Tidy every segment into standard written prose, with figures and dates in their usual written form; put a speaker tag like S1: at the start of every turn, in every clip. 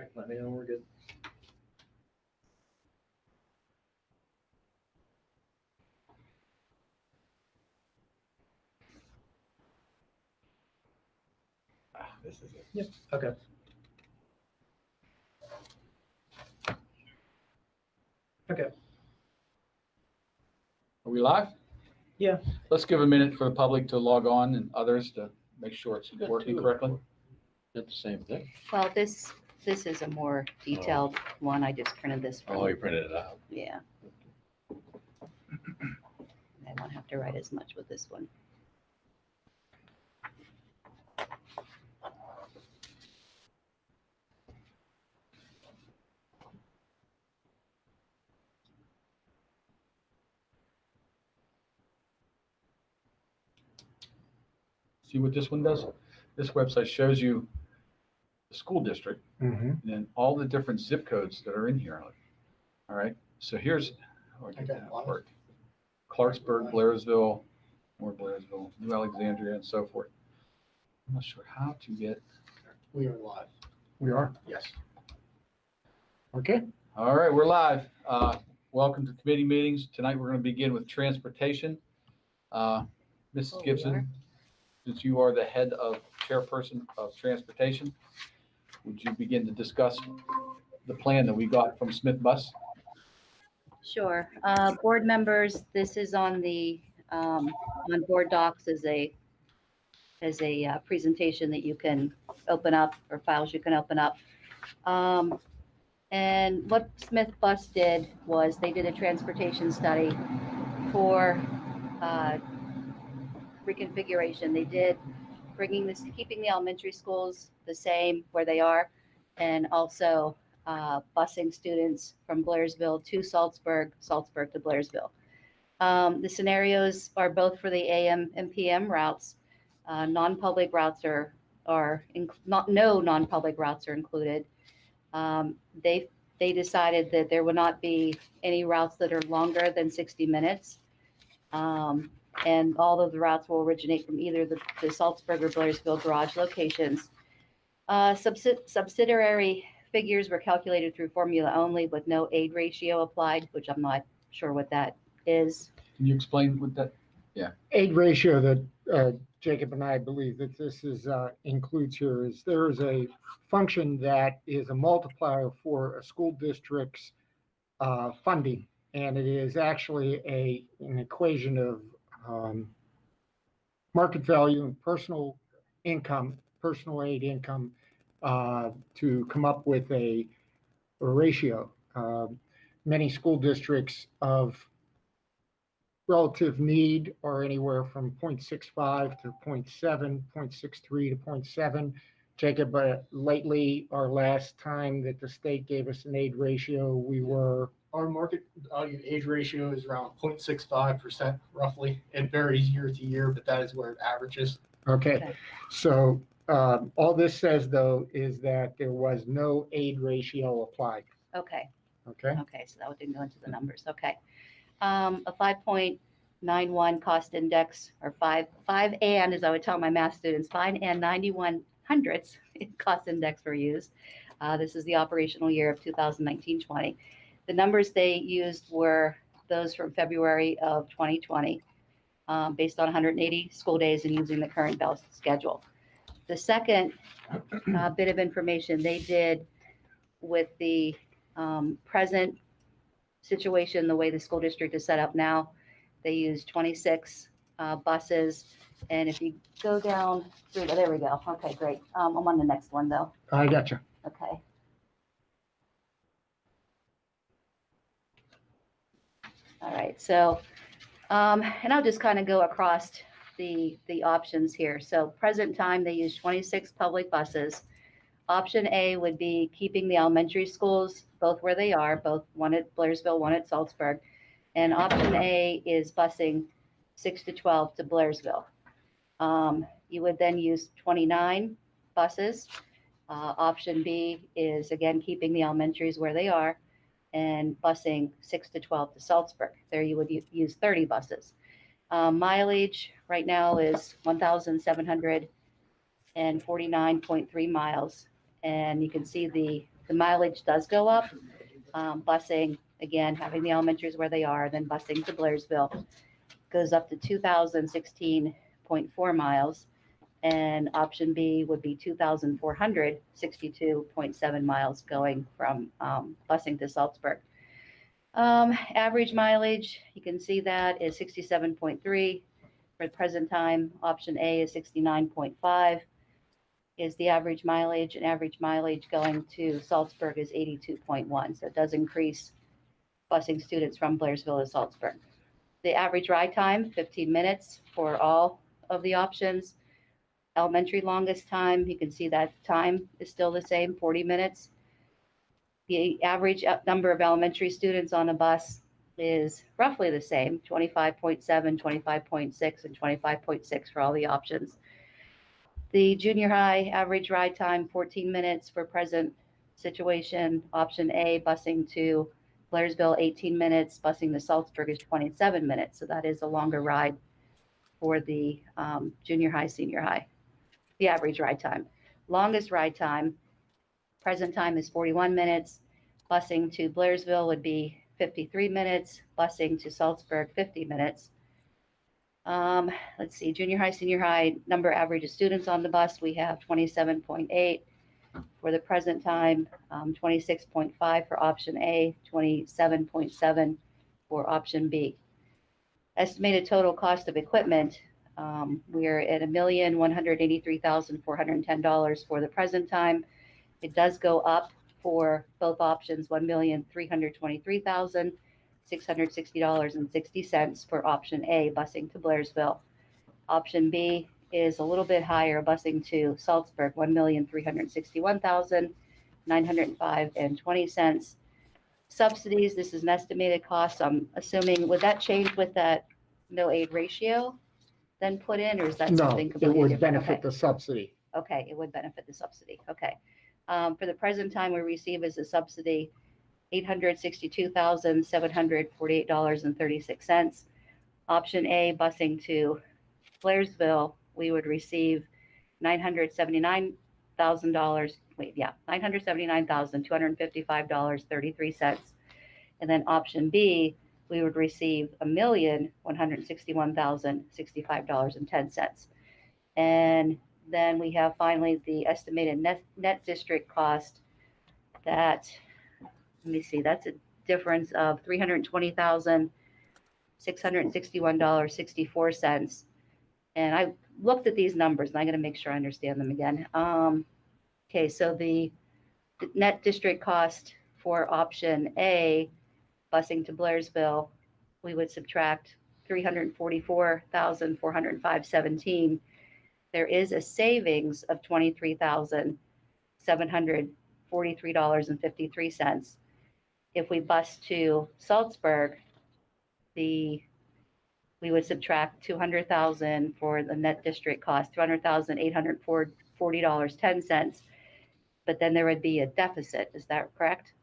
S1: right, let me know we're good.
S2: This is it.
S1: Yep. Okay. Okay.
S3: Are we live?
S1: Yeah.
S3: Let's give a minute for the public to log on and others to make sure it's
S2: got
S3: working
S2: two.
S3: correctly.
S2: Not the same thing.
S4: Well, this is a more detailed one. I just printed this from.
S2: Oh, you printed it out.
S4: Yeah. I won't have to write as much with this one.
S3: See what this one does? This website shows you the school district
S1: Mm-hmm.
S3: and then all the different zip codes that are in here. All right. So here's how I get
S1: Okay.
S3: that work. Clarksburg, Blairsville, more Blairsville, New Alexandria, and so forth. I'm not sure how to get.
S1: We are live.
S3: We are.
S1: Yes.
S3: Okay. All right, we're live. Welcome to committee meetings. Tonight we're going to begin with transportation. Mrs.
S4: Oh, we
S3: Gibson,
S4: are?
S3: since you are the head of chairperson of transportation, would you begin to discuss the plan that we got from Smith Bus?
S4: Sure. Board members, this is on the, on board docs as a presentation that you can open up, or files you can open up. And what Smith Bus did was they did a transportation study for reconfiguration. They did keeping the elementary schools the same where they are, and also busing students from Blairsville to Salzburg to Blairsville. The scenarios are both for the AM and PM routes. Non-public routes no non-public routes are included. They decided that there will not be any routes that are longer than 60 minutes. And all of the routes will originate from either the Salzburg or Blairsville garage locations. Subsidiary figures were calculated through formula only with no aid ratio applied, which I'm not sure what that is.
S3: Can you explain what that?
S5: Aid ratio that Jacob and I believe that this is includes here is there is a function that is a multiplier for a school district's funding, and it is actually an equation of market value and personal aid income to come up with a ratio. Many school districts of relative need are anywhere from 0.65 to 0.7, 0.63 to 0.7. Jacob, lately, our last time that the state gave us an aid ratio, we were...
S1: Our market age ratio is around 0.65% roughly. It varies year to year, but that is where it averages.
S5: Okay. So all this says, though, is that there was no aid ratio applied.
S4: Okay.
S5: Okay.
S4: Okay, so that didn't go into the numbers. Okay. A 5.91 cost index, or five and, as I would tell my math students, 5 and 91 hundredths cost index were used. This is the operational year of 2019-20. The numbers they used were those from February of 2020, based on 180 school days and using the current bell schedule. The second bit of information they did with the present situation, the way the school district is set up now, they use 26 buses. And if you go down through, there we go. Okay, great. I'm on the next one though.
S5: I got you.
S4: Okay. All right. So, and I'll just kind of go across the options here. So present time, they use 26 public buses. Option A would be keeping the elementary schools both where they are, both one at Blairsville, one at Salzburg. And option A is busing 6 to 12 to Blairsville. You would then use 29 buses. Option B is, again, keeping the elementaries where they are and busing 6 to 12 to Salzburg. There you would use 30 buses. Mileage right now is 1,749.3 miles. And you can see the The mileage does go up. Busing, again, having the elementaries where they are, then busing to Blairsville goes up to 2,016.4 miles. And option B would be 2,462.7 miles going from busing to Salzburg. Average mileage, you can see that is 67.3 for the present time. Option A is 69.5 is the average mileage, and average mileage going to Salzburg is 82.1. So it does increase busing students from Blairsville to Salzburg. The average ride time, 15 minutes for all of the options. Elementary longest time, you can see that time is still the same, 40 minutes. The average number of elementary students on a bus is roughly the same, 25.7, 25.6, and 25.6 for all the options. The junior high average ride time, 14 minutes for present situation. Option A, busing to Blairsville, 18 minutes. Busing to Salzburg is 27 minutes. So that is a longer ride for the junior high, senior high, the average ride time. Longest ride time, present time is 41 minutes. Busing to Blairsville would be 53 minutes. Busing to Salzburg, 50 minutes. Let's see, junior high, senior high, number average of students on the bus, we have 27.8 for the present time, 26.5 for option A, 27.7 for option B. Estimated total cost of equipment, we're at $1,183,410 for the present time. It does go up for both options, $1,323,660.60 for option A, busing to Blairsville. Option B is a little bit higher, busing to Salzburg, $1,361,905.20. Subsidies, this is an estimated cost. I'm assuming, would that change with that no aid ratio then put in, or is that
S5: No,
S4: something
S5: it
S4: completely
S5: would
S4: different?
S5: benefit
S4: Okay.
S5: the subsidy.
S4: Okay, it would benefit the subsidy. Okay. For the present time, we receive as a subsidy $862,748.36. Option A, busing to Blairsville, we would receive $979,000. $979,255.33. And then option B, we would receive $1,161,065.10. And then we have finally the estimated net district cost that, let me see, that's a difference of $320,661.64. And I looked at these numbers and I'm going to make sure I understand them again. Okay, so the net district cost for option A, busing to Blairsville, we would subtract $344,405.17. There is a savings of $23,743.53. If we bus to Salzburg, we would subtract $200,000 for the net district cost, $200,840.10. But then there would be a deficit, is that correct?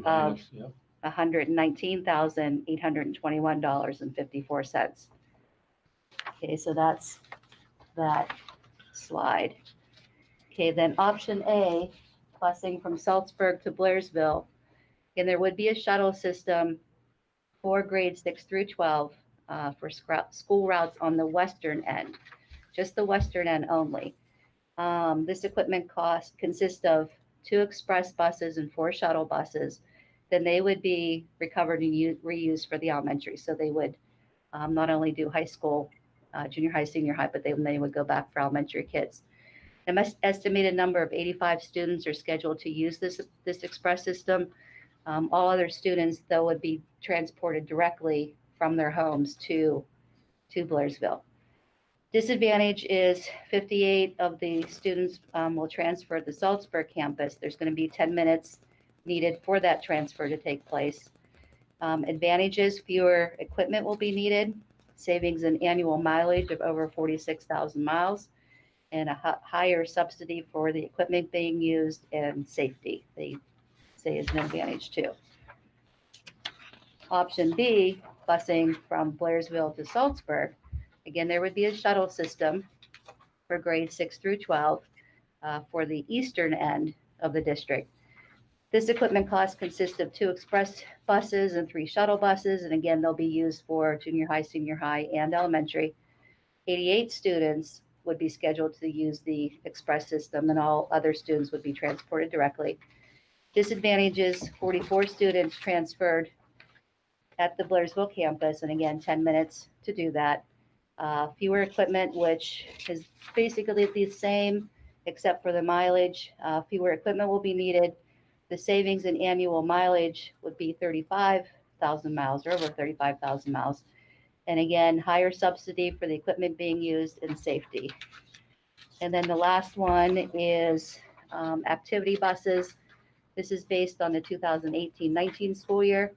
S4: Of
S2: Yeah.
S4: $119,821.54. Okay, so that's that slide. Okay, then option A, busing from Salzburg to Blairsville, and there would be a shuttle system for grades 6 through 12 for school routes on the western end, just the western end only. This equipment cost consists of 2 express buses and 4 shuttle buses. Then they would be recovered and reused for the elementary. So they would not only do high school, junior high, senior high, but they would go back for elementary kids. The estimated number of 85 students are scheduled to use this express system. All other students, though, would be transported directly from their homes to Blairsville. Disadvantage is 58 of the students will transfer at the Salzburg campus. There's going to be 10 minutes needed for that transfer to take place. Advantages, fewer equipment will be needed, savings in annual mileage of over 46,000 miles, and a higher subsidy for the equipment being used, and safety, they say, is an advantage too. Option B, busing from Blairsville to Salzburg. Again, there would be a shuttle system for grades 6 through 12 for the eastern end of the district. This equipment cost consists of 2 express buses and 3 shuttle buses, and again, they'll be used for junior high, and elementary. 88 students would be scheduled to use the express system, and all other students would be transported directly. Disadvantages: 44 students transferred at the Blairsville campus, and again, 10 minutes to do that. Fewer equipment, which is basically the same except for the mileage. Fewer equipment will be needed. The savings in annual mileage would be 35,000 miles, or over 35,000 miles. And again, higher subsidy for the equipment being used and safety. And then the last one is activity buses. This is based on the 2018-19 school year.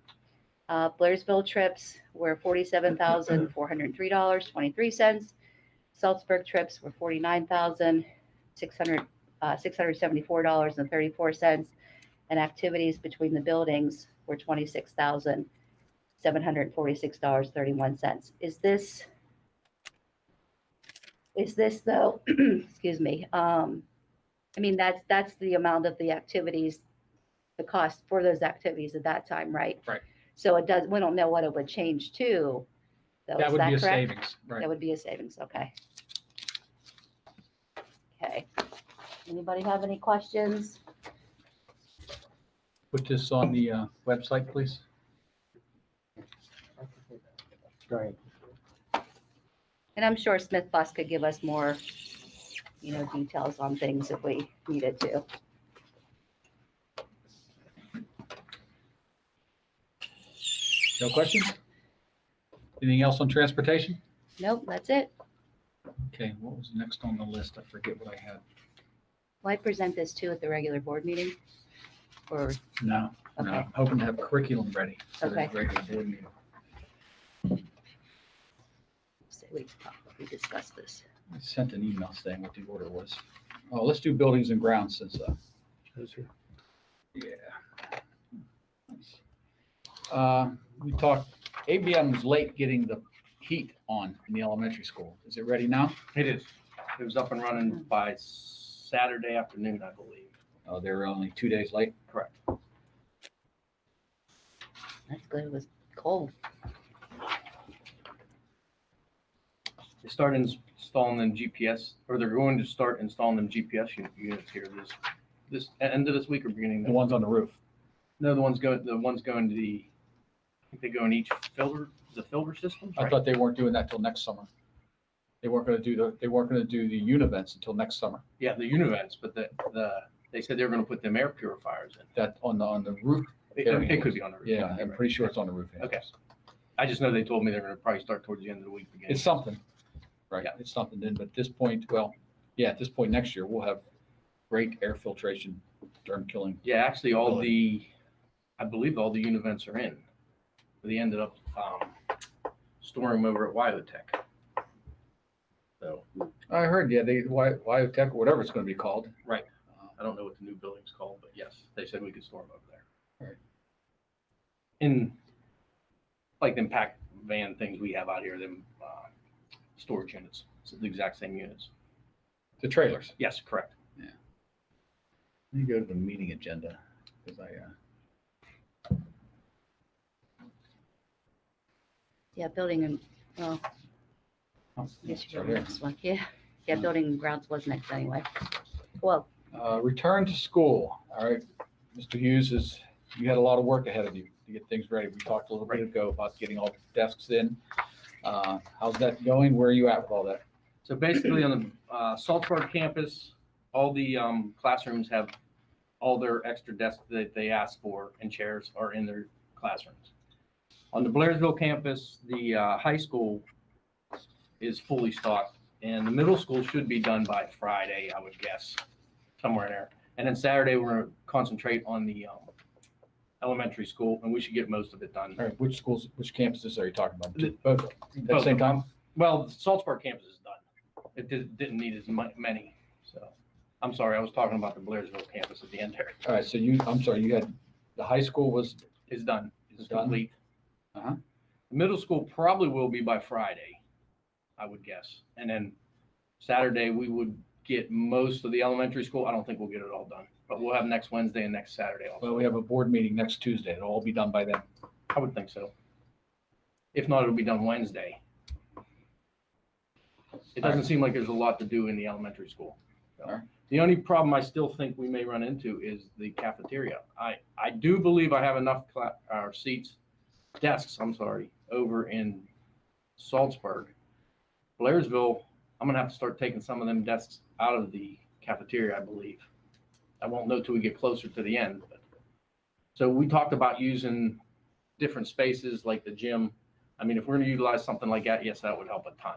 S4: Blairsville trips were $47,403.23. Salzburg trips were $49,674.34. And activities between the buildings were $26,746.31. Is this though, excuse me, I mean, that's the amount of the activities, the cost for those activities at that time, right?
S3: Right.
S4: So we don't know what it would change to, though.
S3: That
S4: Is
S3: would be a
S4: correct?
S3: savings,
S4: That
S3: right?
S4: would be a savings, okay. Okay. Anybody have any questions?
S3: Put this on the website, please.
S5: Go ahead.
S4: And I'm sure Smith Bus could give us more, details on things if we needed to.
S3: No questions? Anything else on transportation?
S4: Nope, that's it.
S3: Okay, what was next on the list? I forget what I had.
S4: Will I present this too at the regular board meeting? Or,
S3: No,
S4: Okay.
S3: I'm hoping to have curriculum ready for the
S4: Okay.
S3: regular board meeting.
S4: say we discussed this?
S3: I sent an email saying what the order was. Oh, let's do buildings and grounds since, yeah. We talked, ABM was late getting the heat on in the elementary school. Is it ready now?
S6: It is. It was up and running by Saturday afternoon, I believe.
S3: Oh, they were only 2 days late?
S6: Correct.
S4: That's good. It was cold.
S6: They started installing them GPS, or they're going to start installing them GPS units here this end of this week or beginning
S3: The
S6: of
S3: ones on the roof?
S6: No, the ones going to the, I think they go in each filter, the filter systems.
S3: I
S6: right?
S3: thought they weren't doing that till next summer. They weren't gonna do the univents until next summer.
S6: Yeah, the univents, but they said they were going to put them air purifiers in.
S3: That on the roof?
S6: It could be on the roof.
S3: Yeah, I'm pretty sure it's on the roof.
S6: Okay. I just know they told me they're going to probably start towards the end of the week. Beginning.
S3: It's something, right?
S6: Yeah.
S3: It's something then, but at this point, well, yeah, at this point next year, we'll have great air filtration, germ killing.
S6: Yeah, actually, I believe all the univents are in. They ended up storing them over at Wyotech. So
S3: I heard, yeah, Wyotech or whatever it's gonna be called.
S6: Right. I don't know what the new building's called, but yes, they said we could store them over there.
S3: Right.
S6: In like them pack van things we have out here, them storage units. It's the exact same units.
S3: The trailers.
S6: Yes, correct.
S3: Let me go to the meeting agenda, because
S4: Yeah, building and, well,
S3: oh,
S4: yes,
S3: it's
S4: you
S3: right
S4: go
S3: here.
S4: next one. Yeah, building and grounds was next anyway. Well,
S3: Return to school. All right, Mr. Hughes, you had a lot of work ahead of you to get things ready. We talked a little bit ago about getting all the desks in. How's that going? Where are you at with all that?
S6: So basically on the Saltburg campus, all the classrooms have all their extra desks that they asked for and chairs are in their classrooms. On the Blairsville campus, the high school is fully stocked and the middle school should be done by Friday, I would guess, somewhere in there. And then Saturday, we're going to concentrate on the elementary school and we should get most of it done.
S3: All right, which schools, which campuses are you talking about?
S6: The-
S3: Both at the
S6: both
S3: same
S6: of them.
S3: time?
S6: Well, the Salzburg campus is done. It didn't need as many. So I'm sorry, I was talking about the Blairsville campus at the end there.
S3: All right, so I'm sorry, you had, the high school was,
S6: It's done. It's
S3: Done?
S6: complete.
S3: Uh-huh.
S6: The middle school probably will be by Friday, I would guess. And then Saturday, we would get most of the elementary school. I don't think we'll get it all done. but we'll have next Wednesday and next Saturday also.
S3: Well, we have a board meeting next Tuesday. It'll all be done by then.
S6: I would think so. If not, it'll be done Wednesday. It doesn't seem like there's a lot to do in the elementary school. So,
S3: Alright.
S6: the only problem I still think we may run into is the cafeteria. I do believe I have enough desks, over in Salzburg. Blairsville, I'm gonna have to start taking some of them desks out of the cafeteria, I believe. I won't know till we get closer to the end. So we talked about using different spaces like the gym. I mean, if we're gonna utilize something like that, yes, that would help a ton.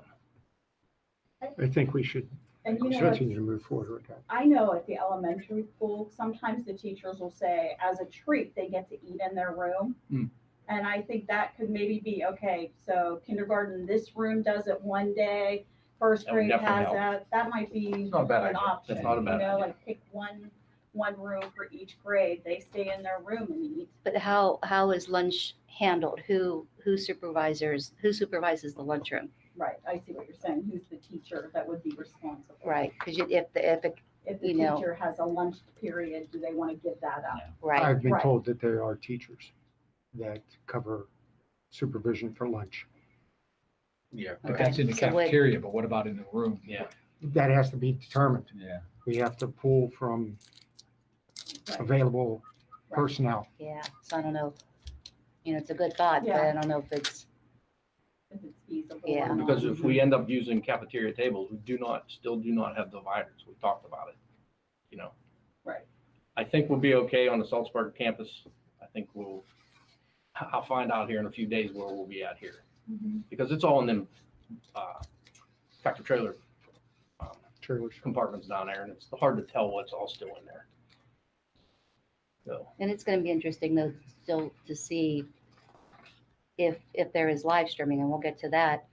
S5: I think we should
S7: And you know,
S5: continue to move forward with that.
S7: I know at the elementary school, sometimes the teachers will say, as a treat, they get to eat in their room.
S3: Mm.
S7: And I think that could maybe be, okay, so kindergarten, this room does it one day, first
S6: That would
S7: grade has
S6: definitely
S7: that, that might be
S3: not a bad
S7: an
S3: idea.
S7: option.
S6: That's not a bad
S7: You know,
S6: idea.
S7: like pick one room for each grade, they stay in their room and eat.
S4: But how is lunch handled? Who supervises the lunchroom?
S7: Right, I see what you're saying, who's the teacher that would be responsible?
S4: Right, because if
S7: If the
S4: you know.
S7: teacher has a lunch period, do they want to give that up?
S4: right,
S5: I've been
S7: Right.
S5: told that there are teachers that cover supervision for lunch.
S3: Yeah.
S4: Okay.
S3: But that's in the
S4: So what-
S3: cafeteria, but what about in the room?
S6: Yeah.
S5: That has to be determined.
S3: Yeah.
S5: We have to pull from
S7: Right.
S5: available personnel.
S4: yeah. So I don't know. It's a good thought, but I don't know if it's
S7: If it's feasible.
S4: Yeah.
S7: or not.
S6: Because if we end up using cafeteria tables, we still do not have dividers. We talked about it,
S7: Right.
S6: I think we'll be okay on the Salzburg campus. I think I'll find out here in a few days where we'll be at here.
S7: Mhm.
S6: Because it's all in them, tractor trailer
S5: Trailers.
S6: compartments down there, and it's hard to tell what's all still in there. So,
S4: And it's going to be interesting though, still to see if there is live streaming, and we'll get to that.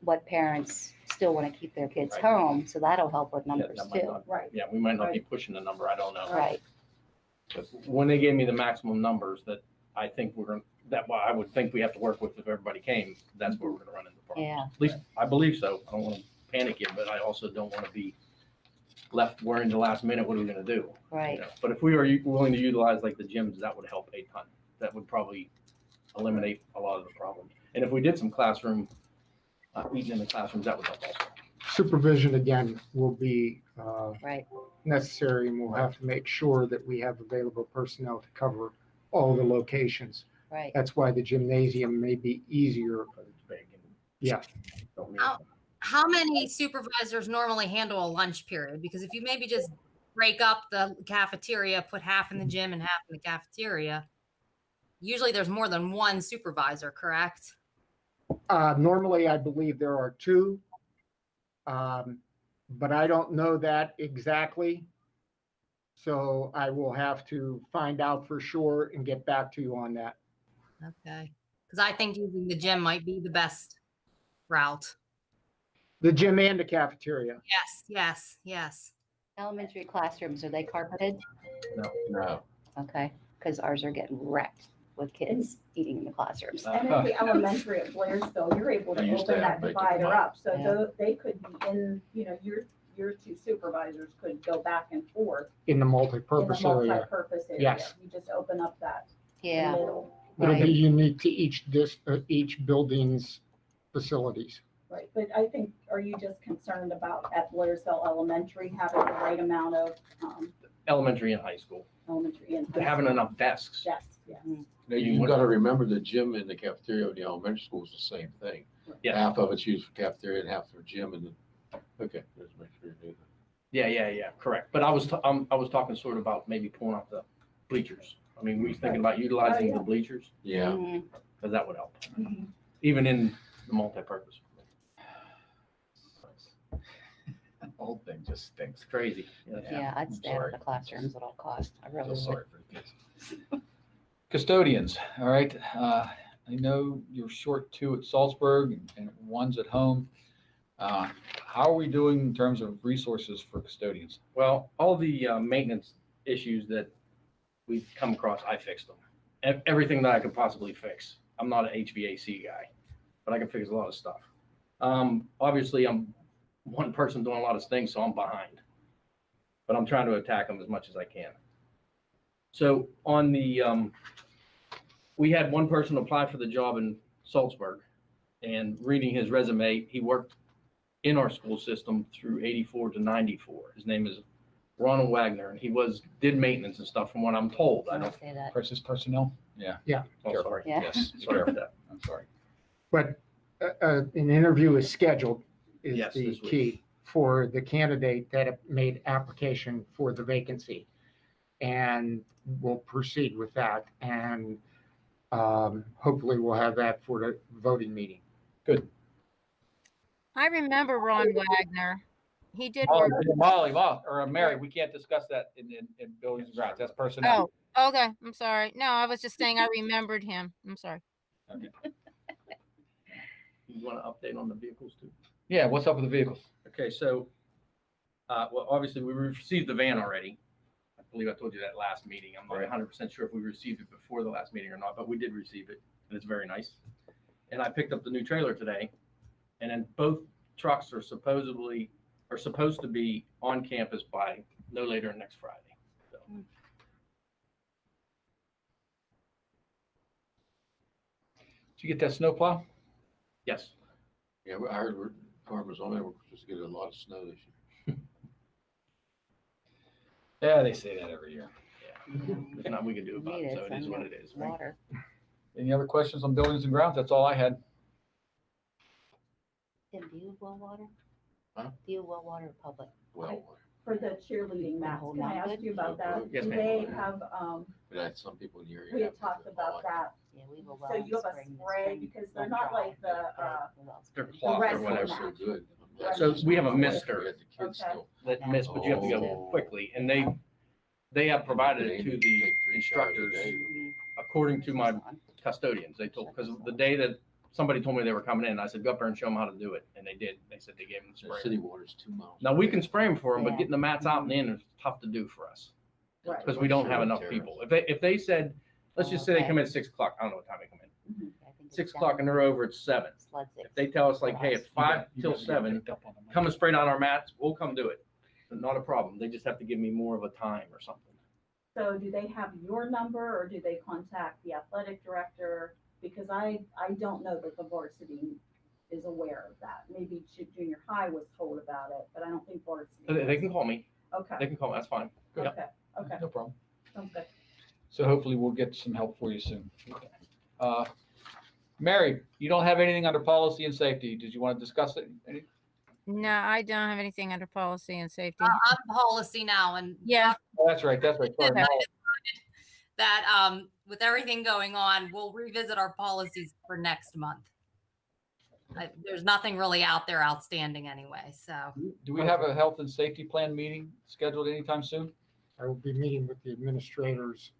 S4: What parents still want to keep their kids
S6: Right.
S4: home, so that'll help with
S6: yeah,
S4: numbers
S6: that might
S4: too.
S6: not-
S7: Right.
S6: yeah, we might not be pushing the number, I don't know.
S4: Right.
S6: But when they gave me the maximum numbers that I think I would think we have to work with if everybody came, that's where we're gonna run into problems.
S4: Yeah.
S6: At least I believe so. I don't want to panic you, but I also don't want to be left worrying the last minute, what are we gonna do? You
S4: Right.
S6: know? But if we are willing to utilize like the gyms, that would help a ton. That would probably eliminate a lot of the problems. And if we did some classroom, eating in the classrooms, that would help also.
S5: Supervision, again, will be
S4: Right.
S5: necessary, and we'll have to make sure that we have available personnel to cover all the locations.
S4: Right.
S5: That's why the gymnasium may be easier.
S6: Because it's big and
S5: Yeah.
S6: don't need-
S8: How many supervisors normally handle a lunch period? Because if you maybe just break up the cafeteria, put half in the gym and half in the cafeteria, usually there's more than one supervisor, correct?
S5: Normally, I believe there are two, but I don't know that exactly. So I will have to find out for sure and get back to you on that.
S8: Okay. Because I think using the gym might be the best route.
S5: The gym and the cafeteria.
S8: Yes, yes, yes.
S4: Elementary classrooms, are they carpeted?
S2: No.
S4: Okay, because ours are getting wrecked with kids eating in the classrooms.
S7: And at the elementary at Blairsville, you're able to
S2: They used to
S7: open
S2: have
S7: that
S2: vacant
S7: divider
S2: lot.
S7: up, so
S4: Yeah.
S7: they could be in, your two supervisors could go back and forth
S5: In the
S7: in the
S5: multipurpose area.
S7: multi-purpose area.
S5: Yes.
S7: You just open up that
S4: Yeah.
S7: middle,
S5: It'll be
S4: Right.
S5: unique to each building's facilities.
S7: right? But I think, are you just concerned about at Blairsville Elementary having the right amount of
S6: Elementary and high school,
S7: elementary and
S6: having enough desks.
S7: Yes, yeah.
S2: Now, you gotta remember the gym and the cafeteria of the elementary school is the same thing.
S6: Yes.
S2: Half of it's used for cafeteria and half for gym and okay, just make sure you do that.
S6: Yeah, correct. But I was talking sort of about maybe pulling out the bleachers. I mean, we thinking about utilizing
S7: Oh, yeah.
S6: the bleachers,
S2: Yeah,
S4: Mhm.
S6: because that would help,
S7: Mhm.
S6: even in the multi-purpose.
S3: Whole thing just stinks.
S6: It's crazy.
S4: Yeah, I'd stay out
S3: sorry.
S4: of the classrooms at all costs. I
S3: I
S4: really
S3: feel
S4: would.
S3: sorry for the kids. Custodians, all right. I know you're short two at Salzburg and one's at home. How are we doing in terms of resources for custodians?
S6: Well, all the maintenance issues that we've come across, I fixed them. Everything that I could possibly fix. I'm not an HVAC guy, but I can fix a lot of stuff. Obviously, I'm one person doing a lot of things, so I'm behind. but I'm trying to attack them as much as I can. So on the, we had one person apply for the job in Salzburg, and reading his resume, he worked in our school system through 84 to 94. His name is Ronald Wagner, and he did maintenance and stuff from what I'm told. I don't,
S4: say that.
S3: Crisis personnel? Yeah.
S6: oh,
S3: Careful.
S6: sorry.
S4: Yeah.
S3: Yes, be
S6: Sorry for
S3: careful.
S6: that.
S3: I'm sorry.
S5: But an interview is scheduled is
S6: Yes,
S5: the
S6: this week.
S5: key for the candidate that made application for the vacancy. And we'll proceed with that. And hopefully we'll have that for the voting meeting.
S9: I remember Ron Wagner. He did work.
S3: Molly, or Mary, we can't discuss that in buildings and grounds. That's personnel.
S9: Oh, okay. I'm sorry. No, I was just saying I remembered him. I'm sorry.
S6: You want to update on the vehicles too?
S3: Yeah, what's up with the vehicles?
S6: Okay, so, well, obviously we received the van already. I believe I told you that last meeting. I'm not
S3: Right.
S6: 100% sure if we received it before the last meeting or not, but we did receive it, and it's very nice. And I picked up the new trailer today, and then both trucks are supposed to be on campus by no later than next Friday. So,
S3: Did you get that snowplow?
S6: yes,
S2: Yeah, I heard farmers on there were supposed to get a lot of snow this year.
S3: Yeah, they say that every year.
S6: there's nothing we can do about it, so it is what it is. Right?
S4: Water.
S3: Any other questions on buildings and grounds? That's all I had.
S4: Tim, do you have well water?
S2: Huh?
S4: Do you have well water or public?
S2: Well,
S7: For the cheerleading mats, can I ask you about that?
S6: Yes,
S7: Do
S6: ma'am.
S7: they have,
S2: but I had some people in the area.
S7: we had
S2: have
S7: talked
S2: the
S7: about that,
S4: Yeah, we have a well.
S7: so
S4: in
S7: you have a
S4: spring, the
S7: spray,
S4: spring
S7: because they're
S4: run
S7: not
S4: dry,
S7: like the,
S4: the well's
S6: They're
S4: pretty-
S6: cloth or
S7: rest of
S6: whatever.
S7: them.
S2: So good.
S6: So we have a
S2: We
S6: mister
S2: had the kids
S7: Okay.
S2: still.
S6: that missed, but you have to go
S2: Oh.
S6: quickly, and they have provided it to the
S2: Take 3 showers a
S6: instructors
S2: day.
S4: Mhm.
S6: according to my
S4: It's on.
S6: custodians. They told, because the day that somebody told me they were coming in, I said, go up there and show them how to do it. And they did. They said they gave them the
S2: The
S6: spray.
S2: city water's 2 miles.
S6: Now we can spray them for them, but
S4: Yeah.
S6: getting the mats out and in is tough to do for us
S7: right,
S6: because we don't have enough people. If they said, let's just say they
S4: Okay.
S6: come in at 6 o'clock. I don't know what time they come in.
S4: I think it's
S6: 6
S4: down
S6: o'clock and they're over at 7.
S4: Sled six.
S6: If they tell us like, hey, at 5 till 7, come and spray down our mats, we'll come do it. Not a problem. They just have to give me more of a time or something.
S7: so do they have your number, or do they contact the athletic director? Because I don't know that the varsity is aware of that. Maybe junior high was told about it, but I don't think varsity.
S6: They can call me. They
S7: Okay,
S6: can call me. That's fine. Yep.
S7: okay,
S3: No problem.
S7: sounds good.
S3: So hopefully we'll get some help for you soon. Mary, you don't have anything under policy and safety. Did you want to discuss it?
S9: No, I don't have anything under policy and safety.
S8: I'm policy now, and
S9: Yeah.
S3: Oh, that's right. Sorry.
S8: I that with everything going on, we'll revisit our policies for next month. There's nothing really out there outstanding anyway. So
S3: Do we have a health and safety plan meeting scheduled anytime soon?
S5: I will be meeting with the administrators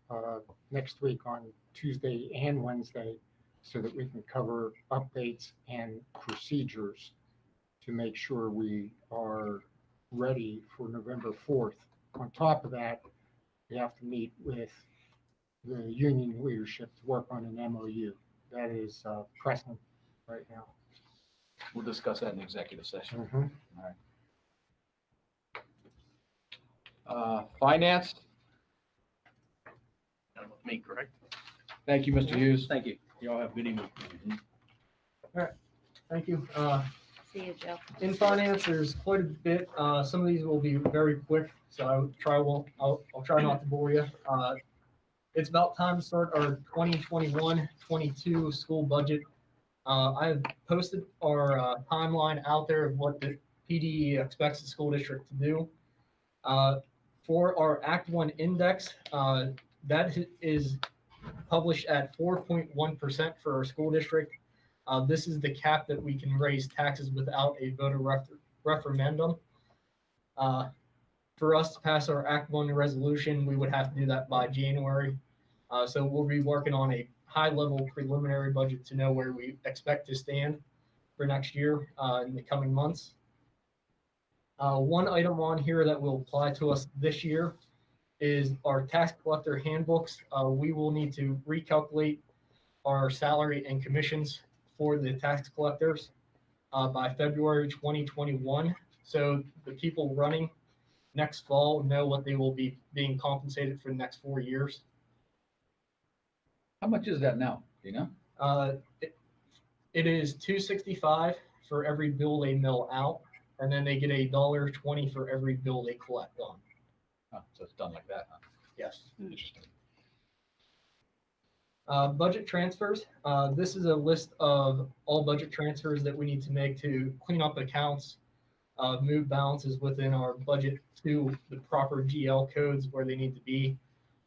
S5: next week on Tuesday and Wednesday so that we can cover updates and procedures to make sure we are ready for November 4th. On top of that, we have to meet with the union leadership to work on an MOU. That is pressing right now.
S3: We'll discuss that in executive session. Finance,
S6: Done with me, correct?
S3: thank you, Mr. Hughes.
S6: Thank you. You all have a good evening.
S1: Thank you.
S4: See you, Joe.
S1: In finance, there's quite a bit. Some of these will be very quick, so I'll try not to bore you. It's about time to start our 2021-22 school budget. I have posted our timeline out there of what the PDE expects the school district to do. For our Act 1 index, that is published at 4.1% for our school district. This is the cap that we can raise taxes without a voter referendum. For us to pass our Act 1 resolution, we would have to do that by January. So we'll be working on a high-level preliminary budget to know where we expect to stand for next year in the coming months. One item on here that will apply to us this year is our tax collector handbooks. We will need to recalculate our salary and commissions for the tax collectors by February 2021. So the people running next fall know what they will be being compensated for the next 4 years.
S3: How much is that now? Do you know?
S1: It is $2.65 for every bill they mill out, and then they get $1.20 for every bill they collect on.
S3: Oh, so it's done like that, huh?
S1: Yes.
S3: Interesting.
S1: Budget transfers. This is a list of all budget transfers that we need to make to clean up accounts, move balances within our budget to the proper GL codes where they need to be.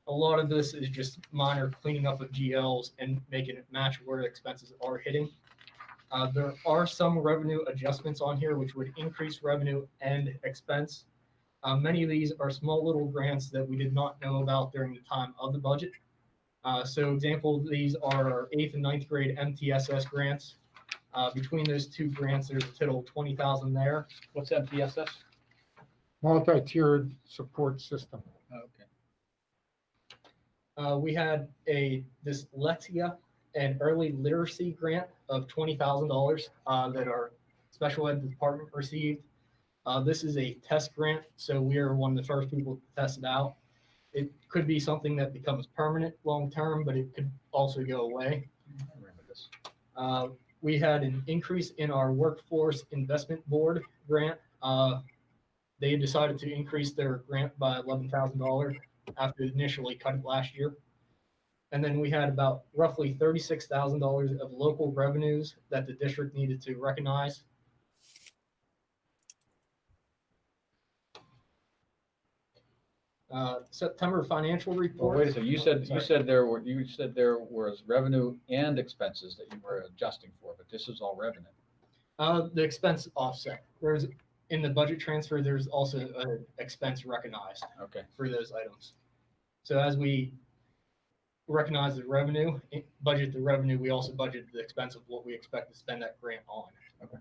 S1: A lot of this is just minor cleaning up of GLs and making it match where expenses are hitting. There are some revenue adjustments on here which would increase revenue and expense. Many of these are small little grants that we did not know about during the time of the budget. So example, these are our 8th and 9th grade MTSS grants. Between those two grants, there's a total of 20,000 there.
S3: What's MTSS?
S5: Multi-tiered support system.
S3: Okay.
S1: We had a dyslexia and early literacy grant of $20,000 that our special ed department received. This is a test grant, so we are one of the first people to test it out. It could be something that becomes permanent long term, but it could also go away.
S3: I remember this.
S1: We had an increase in our workforce investment board grant. They decided to increase their grant by $11,000 after initially cut it last year. And then we had about roughly $36,000 of local revenues that the district needed to recognize. September financial
S3: Well,
S1: report.
S3: wait a second. You said there was revenue and expenses that you were adjusting for, but this is all revenue.
S1: The expense offset. There's in the budget transfer. There's also an expense recognized
S3: Okay.
S1: for those items. So as we recognize the revenue, budget the revenue, we also budget the expense of what we expect to spend that grant on.
S3: Okay.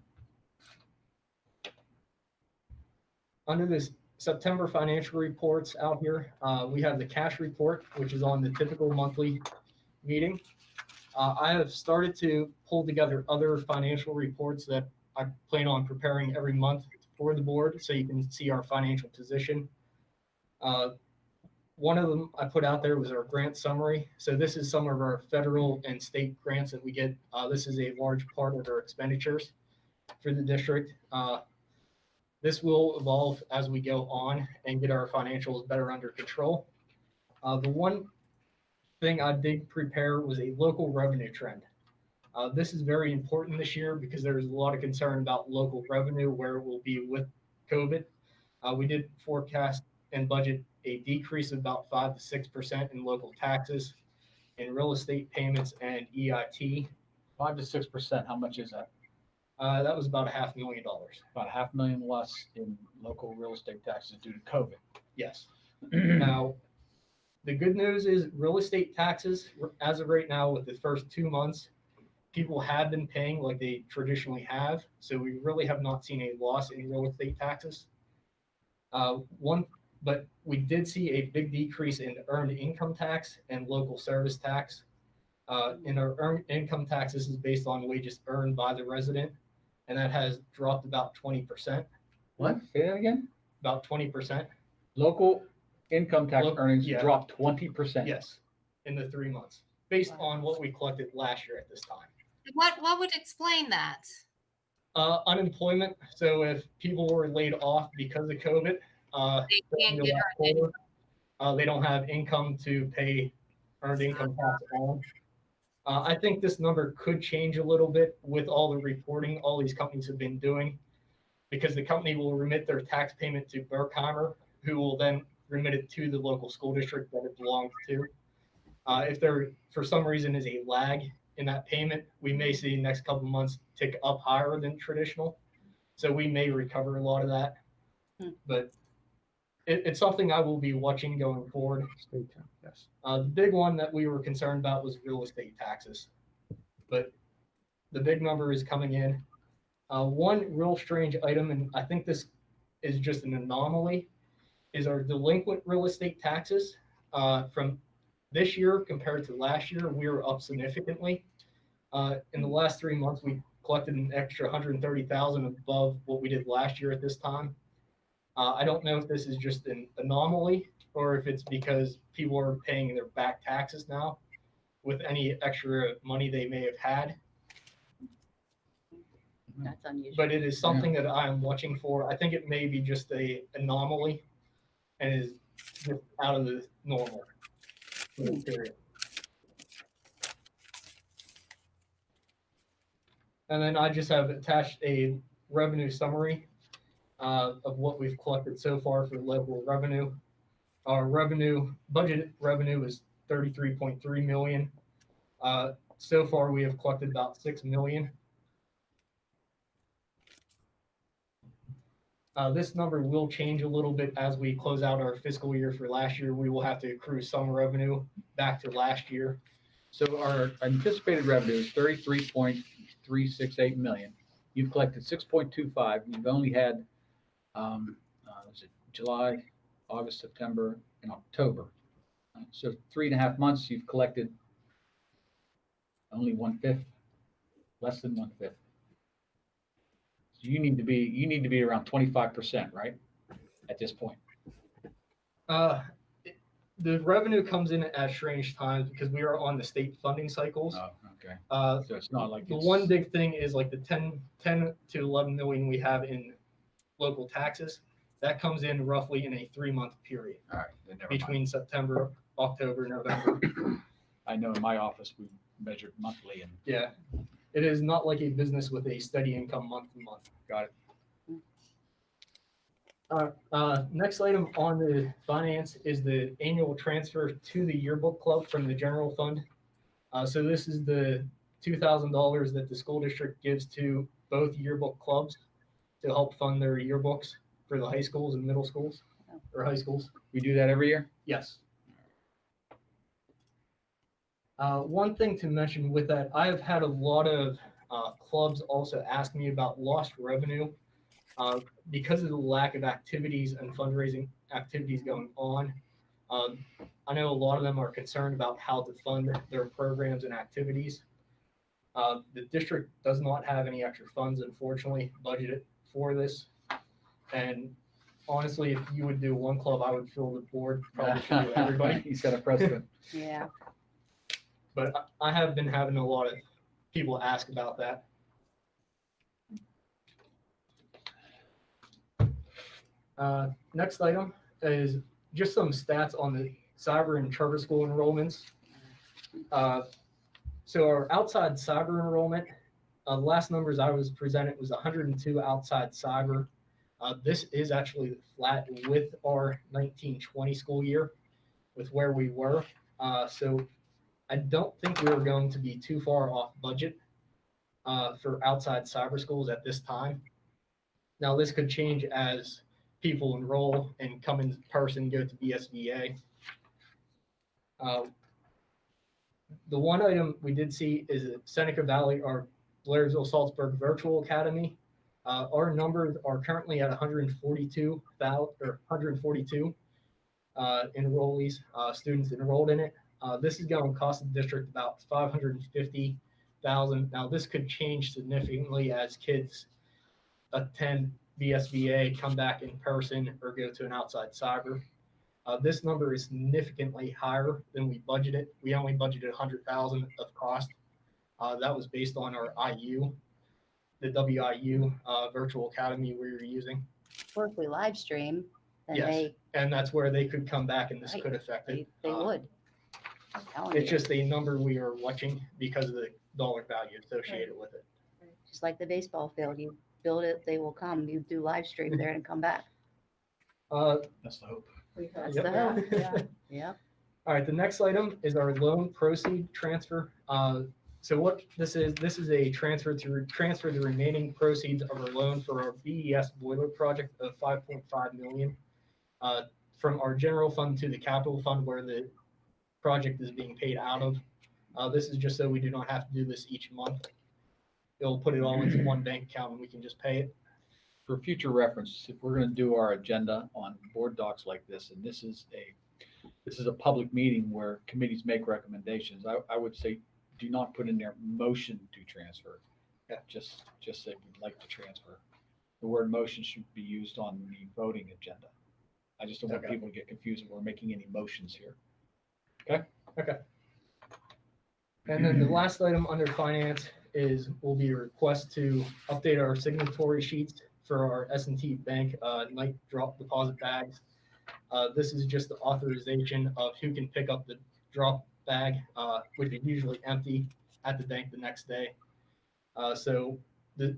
S1: Under this September financial reports out here, we have the cash report, which is on the typical monthly meeting. I have started to pull together other financial reports that I plan on preparing every month for the board so you can see our financial position. One of them I put out there was our grant summary. So this is some of our federal and state grants that we get. This is a large part of our expenditures for the district. This will evolve as we go on and get our financials better under control. The one thing I did prepare was a local revenue trend. This is very important this year because there's a lot of concern about local revenue, where it will be with COVID. We did forecast and budget a decrease of about 5 to 6% in local taxes, in real estate payments, and EIT.
S3: 5 to 6%. How much is that?
S1: That was about $500,000.
S3: About $500,000 less in local real estate taxes due to COVID.
S1: Yes. Now, the good news is real estate taxes, as of right now, with the first 2 months, people have been paying like they traditionally have. So we really have not seen a loss in real estate taxes. But we did see a big decrease in earned income tax and local service tax. In our earned income tax, this is based on wages earned by the resident, and that has dropped about 20%.
S3: What? Say that again?
S1: About 20%.
S3: Local income tax earnings
S1: yeah.
S3: dropped 20%.
S1: Yes, in the 3 months, based on what we collected last year at this time.
S8: What would explain that?
S1: Unemployment. So if people were laid off because of COVID,
S8: They can't get earned
S1: they don't have income to pay earned income tax on. I think this number could change a little bit with all the reporting all these companies have been doing, because the company will remit their tax payment to Berkheimer, who will then remit it to the local school district that it belongs to. If there, for some reason, is a lag in that payment, we may see the next couple of months tick up higher than traditional. So we may recover a lot of that. But it's something I will be watching going forward.
S5: Stay tuned. Yes.
S1: The big one that we were concerned about was real estate taxes, but the big number is coming in. One real strange item, and I think this is just an anomaly, is our delinquent real estate taxes. From this year compared to last year, we were up significantly. In the last 3 months, we collected an extra $130,000 above what we did last year at this time. I don't know if this is just an anomaly or if it's because people are paying their back taxes now with any extra money they may have had.
S4: That's unusual.
S1: But it is something that I'm watching for. I think it may be just a anomaly and is just out of the normal period. And then I just have attached a revenue summary of what we've collected so far for local revenue. Our budget revenue is 33.3 million. So far, we have collected about 6 million. This number will change a little bit as we close out our fiscal year for last year. We will have to accrue some revenue back to last year.
S3: So our anticipated revenue is 33.368 million. You've collected 6.25. You've only had, was it July, August, September, and October. So 3.5 months, you've collected only 1/5, less than 1/5. So you need to be around 25%, right? At this point.
S1: The revenue comes in at strange times because we are on the state funding cycles.
S3: Oh, okay. So it's not like
S1: The one big thing is like the 10 to 11 million we have in local taxes. That comes in roughly in a 3-month period.
S3: All right. Then never
S1: Between September, October, November.
S3: I know in my office we measured monthly and
S1: Yeah, it is not like a business with a steady income month to month.
S3: got it.
S1: Next item on the finance is the annual transfer to the yearbook club from the general fund. So this is the $2,000 that the school district gives to both yearbook clubs to help fund their yearbooks for the high schools and middle schools or high schools.
S3: We do that every year?
S1: Yes. One thing to mention with that, I have had a lot of clubs also ask me about lost revenue because of the lack of activities and fundraising activities going on. I know a lot of them are concerned about how to fund their programs and activities. The district does not have any extra funds, unfortunately, budgeted for this. And honestly, if you would do one club, I would fill the board probably should do everybody.
S3: You set a precedent.
S4: Yeah.
S1: But I have been having a lot of people ask about that. Next item is just some stats on the cyber and charter school enrollments. So our outside cyber enrollment, the last numbers I was presented was 102 outside cyber. This is actually flat with our 1920 school year with where we were. So I don't think we are going to be too far off budget for outside cyber schools at this time. Now this could change as people enroll and come in person, go to BSVA. The one item we did see is that Seneca Valley or Blairsville Salzburg Virtual Academy. Our numbers are currently at 142 enrollees, students enrolled in it. This is going to cost the district about $550,000. Now this could change significantly as kids attend BSVA, come back in person, or go to an outside cyber. This number is significantly higher than we budgeted. We only budgeted $100,000 of cost. That was based on our IU, the WIU virtual academy we were using.
S4: Or if we live stream, then
S1: Yes, and that's where they could come back, and this
S4: Right.
S1: could affect it.
S4: they would. I'm telling
S1: It's
S4: you.
S1: just a number we are watching because of the dollar value associated with it.
S4: Just like the baseball field, you build it, they will come. You do live stream there and come back.
S3: That's the hope.
S7: We've had
S4: That's
S1: Yep.
S4: the
S7: that,
S4: hope.
S7: yeah.
S4: Yep.
S1: All right, the next item is our loan proceed transfer. So what this is a transfer the remaining proceeds of our loan for our BES boiler project of 5.5 million from our general fund to the capital fund where the project is being paid out of. This is just so we do not have to do this each month. It'll put it all into one bank account and we can just pay it.
S3: For future reference, if we're going to do our agenda on board docs like this, and this is a public meeting where committees make recommendations, I would say do not put in there motion to transfer.
S1: Yeah.
S3: Just say we'd like to transfer. the word motion should be used on the voting agenda. I just don't want
S1: Okay.
S3: people to get confused if we're making any motions here.
S1: And then the last item under finance will be a request to update our signatory sheets for our S&T Bank night drop deposit bags. This is just the authorization of who can pick up the drop bag, which is usually empty at the bank the next day. So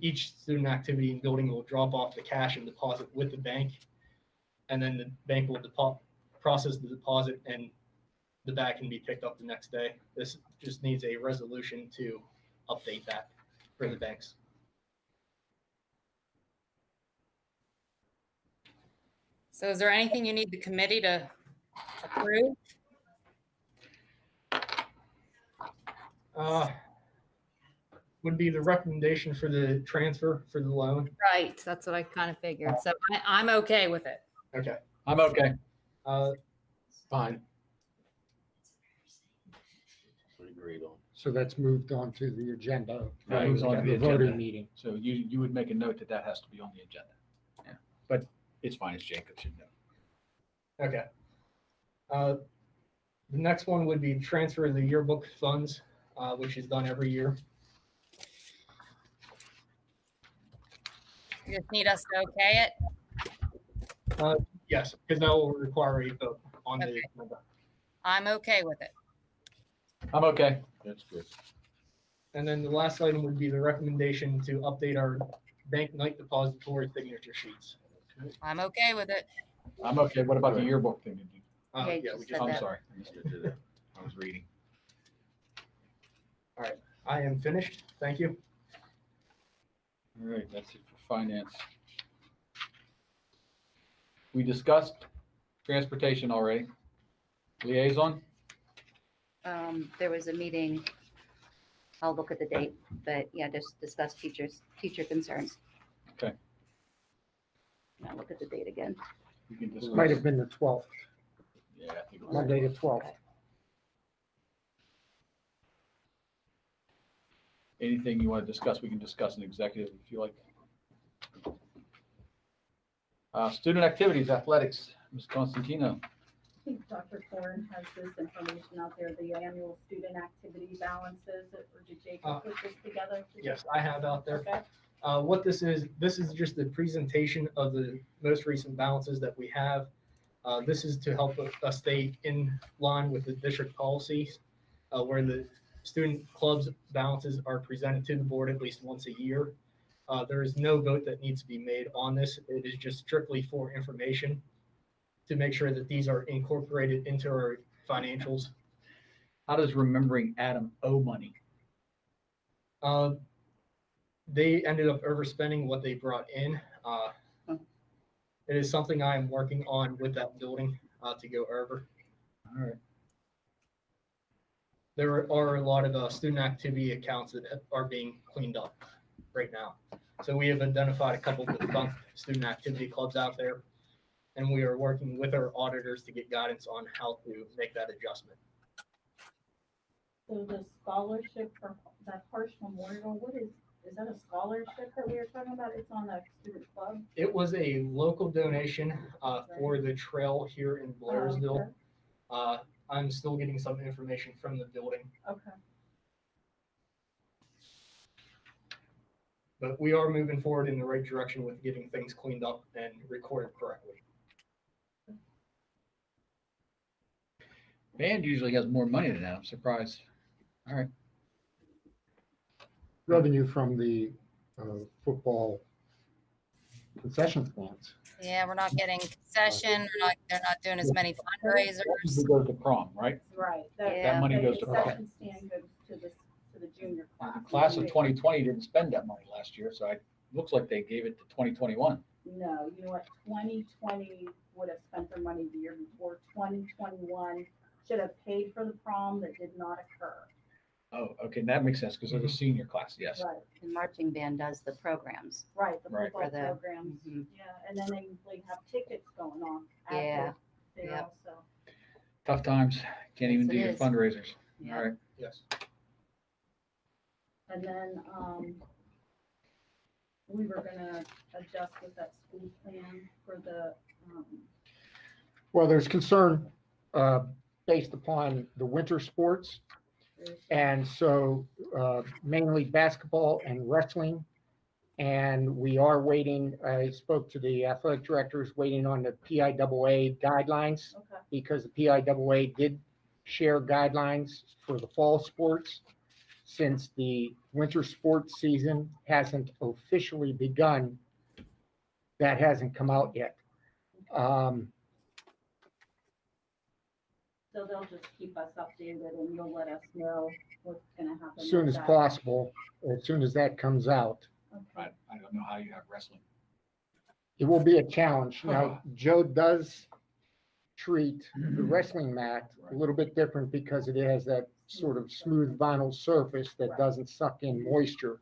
S1: each student activity and building will drop off the cash and deposit with the bank, and then the bank will process the deposit and the bag can be picked up the next day. This just needs a resolution to update that for the banks.
S8: So is there anything you need the committee to approve?
S1: Would be the recommendation for the transfer for the loan.
S8: Right, that's what I kind of figured. So I'm okay with it.
S1: Okay.
S3: I'm okay.
S2: Fine. We agreed on.
S5: So that's moved on to the agenda.
S3: Right, moves on to the
S5: voting
S3: agenda.
S5: meeting.
S3: So you would make a note that that has to be on the agenda. Yeah, but it's fine, as Jacob should know.
S1: Okay. The next one would be transfer of the yearbook funds, which is done every year.
S8: You just need us to okay it?
S1: Yes, because that will require a vote on the
S8: Okay.
S1: agenda.
S8: I'm okay with it.
S3: I'm okay.
S2: That's good.
S1: And then the last item would be the recommendation to update our bank night depository signature sheets.
S8: I'm okay with it.
S3: I'm okay. What about the yearbook thing?
S4: Okay,
S1: Yeah,
S4: just
S1: we
S4: said
S1: just,
S3: I'm
S4: that.
S3: sorry. I missed it. I was reading.
S1: I am finished. Thank you.
S3: All right, that's it for finance. We discussed transportation already. Liaison?
S4: There was a meeting, I'll look at the date, but yeah, just discuss teacher concerns.
S3: Okay.
S4: And I'll look at the date again.
S3: We can discuss.
S5: Might have been the 12th,
S3: Yeah, I think it was.
S5: Monday the 12th.
S3: Anything you want to discuss, we can discuss in executive if you like. Student activities, athletics, Ms. Constantino.
S7: I think Dr. Thorne has this information out there, the annual student activity balances, or did Jacob put this together?
S1: Yes, I have out there.
S7: Okay.
S1: What this is just the presentation of the most recent balances that we have. This is to help us stay in line with the district policies, where the student clubs balances are presented to the board at least once a year. There is no vote that needs to be made on this. It is just strictly for information to make sure that these are incorporated into our financials.
S3: How does remembering Adam owe money?
S1: They ended up overspending what they brought in. It is something I am working on with that building to go over.
S3: All right.
S1: There are a lot of student activity accounts that are being cleaned up right now. So we have identified a couple of defunct student activity clubs out there, and we are working with our auditors to get guidance on how to make that adjustment.
S7: So the scholarship for that Harsh Memorial, is that a scholarship that we were talking about? It's on a student club?
S1: It was a local donation for the trail here in Blairsville. I'm still getting some information from the building,
S7: Okay.
S1: but we are moving forward in the right direction with getting things cleaned up and recorded correctly.
S3: Band usually has more money than that. I'm surprised. All right.
S5: Revenue from the football concession stands.
S8: Yeah, we're not getting concession. They're not doing as many fundraisers.
S3: We go to prom, right?
S7: Right.
S4: Yeah.
S3: That money
S7: the
S3: goes to prom.
S7: concession stand goes to the junior class.
S3: The class of 2020 didn't spend that money last year, so it looks like they gave it to 2021.
S7: No, you know what, 2020 would have spent their money the year before. 2021 should have paid for the prom that did not occur.
S3: Oh, okay, that makes sense because they're the senior class, yes.
S7: Right,
S4: The marching band does the programs.
S7: right, the
S3: Right.
S7: football
S4: For the-
S7: programs,
S4: Mhm.
S7: yeah, and then they have tickets going on
S4: Yeah,
S7: after there
S4: yep.
S7: also.
S3: Tough times. Can't even
S4: Yes,
S3: do
S4: it
S3: your
S4: is.
S3: fundraisers.
S4: Yeah.
S3: All right.
S1: Yes.
S7: And then, we were gonna adjust with that school plan for the,
S5: Well, there's concern based upon the winter sports. And so mainly basketball and wrestling. And we are waiting, I spoke to the athletic directors, waiting on the PIAA guidelines,
S7: okay,
S5: because the PIAA did share guidelines for the fall sports. Since the winter sports season hasn't officially begun, that hasn't come out yet.
S7: so they'll just keep us updated and you'll let us know what's gonna happen.
S5: As soon
S7: with
S5: as
S7: that.
S5: possible, as soon as that comes out.
S7: Okay.
S3: I don't know how you have wrestling.
S5: It will be a challenge. Now, Joe does treat the wrestling mat a little bit different because it has that sort of smooth vinyl surface that doesn't suck in moisture.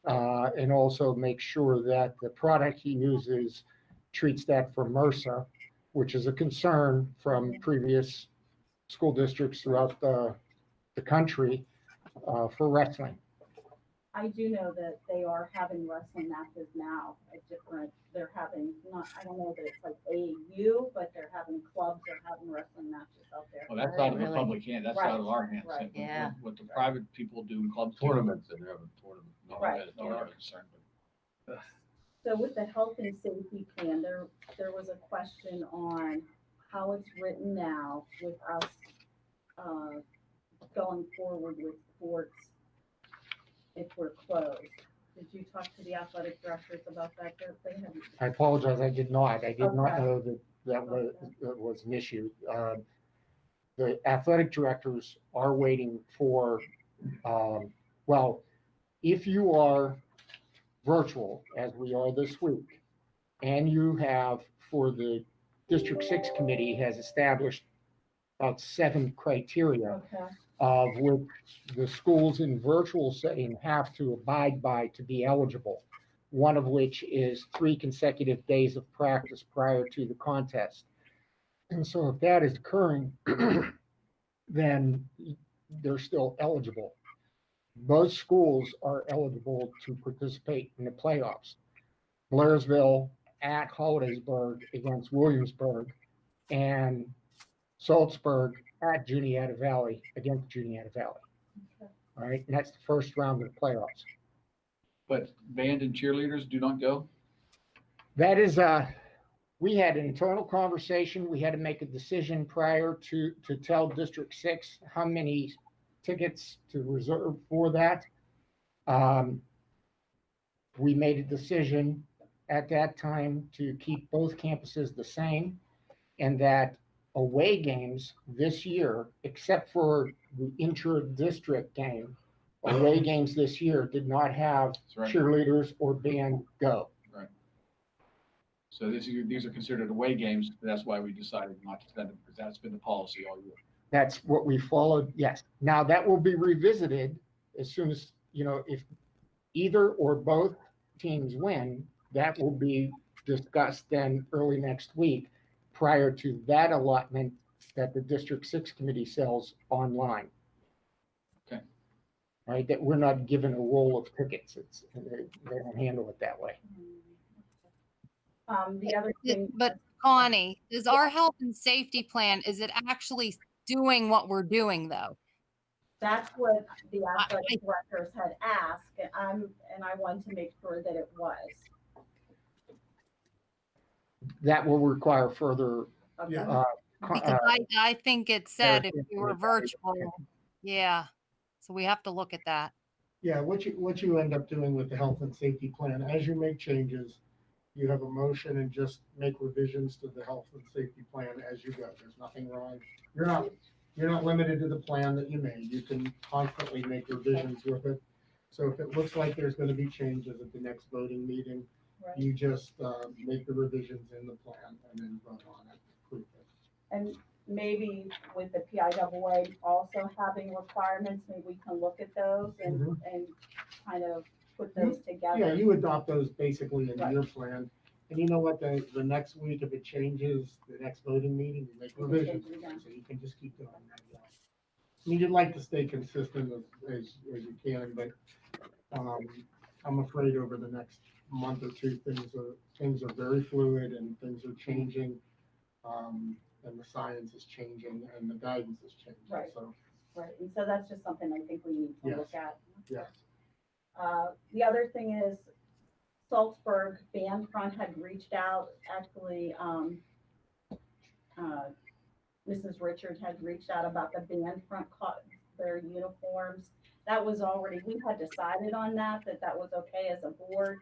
S5: And also make sure that the product he uses treats that for MRSA, which is a concern from previous school districts throughout the country for wrestling.
S7: I do know that they are having wrestling matches now at different, they're having, not, I don't know that it's like AAU, but they're having clubs, they're having wrestling matches out there.
S3: Well, that's out of the
S4: Really?
S3: public hand, that's
S7: Right,
S3: out of our hands.
S7: right.
S4: Yeah.
S3: What the private people do in clubs. do.
S2: Tournaments, and having tournaments.
S3: No,
S7: Right.
S3: that's not our concern, but
S7: So with the health and safety plan, there was a question on how it's written now with us, going forward with sports if we're closed. Did you talk to the athletic directors about that? They haven't.
S5: I apologize, I did not. I did not
S7: Okay.
S5: know that was an issue. The athletic directors are waiting for, well, if you are virtual, as we are this week, and you have, for the District 6 committee has established about 7 criteria,
S7: Okay,
S5: of which the schools in virtual setting have to abide by to be eligible. One of which is 3 consecutive days of practice prior to the contest. And so if that is occurring, then they're still eligible. Most schools are eligible to participate in the playoffs. Blairsville at Hollidaysburg against Williamsburg, and Salzburg at Juniata Valley against Juniata Valley.
S7: Okay.
S5: All right, and that's the first round of the playoffs.
S3: But band and cheerleaders do not go?
S5: That is, we had an internal conversation. We had to make a decision prior to tell District 6 how many tickets to reserve for that. We made a decision at that time to keep both campuses the same, and that away games this year, except for the intra-district game, away games this year did not have
S3: That's right.
S5: cheerleaders or band go.
S3: So these are considered away games, that's why we decided not to send them, because that's been the policy all year.
S5: That's what we followed, yes. Now, that will be revisited as soon as, if either or both teams win, that will be discussed then early next week prior to that allotment that the District 6 committee sells online.
S3: Okay.
S5: Right, that we're not given a roll of tickets. They don't handle it that way.
S7: the other thing.
S8: But Connie, does our health and safety plan, is it actually doing what we're doing though?
S7: That's what the athletic directors had asked, and I wanted to make sure that it was.
S5: That will require further,
S7: Okay.
S8: Because I think it said if we were virtual, yeah. So we have to look at that.
S10: Yeah, what you end up doing with the health and safety plan, as you make changes, you have a motion and just make revisions to the health and safety plan as you go. There's nothing wrong. You're not limited to the plan that you made. You can constantly make revisions with it. So if it looks like there's going to be changes at the next voting meeting,
S7: Right.
S10: you just make the revisions in the plan and then vote on it, approve it.
S7: And maybe with the PIAA also having requirements, maybe we can look at those and,
S10: Mhm.
S7: and kind of put those together.
S10: Yeah, you adopt those basically in
S7: Right.
S10: your plan. And you know what, the next week, if it changes, the next voting meeting, you make
S7: You can
S10: revisions.
S7: change it again.
S10: So you can just keep doing that. Yeah. I mean, you'd like to stay consistent as you can, but I'm afraid over the next month or two, things are very fluid and things are changing. And the science is changing and the guidance is changing.
S7: Right.
S10: So,
S7: Right, and so that's just something I think we need to look at.
S10: yes.
S7: The other thing is Salzburg Band Front had reached out, actually, Mrs. Richard had reached out about the band front, their uniforms. That was already, we had decided on that was okay as a board.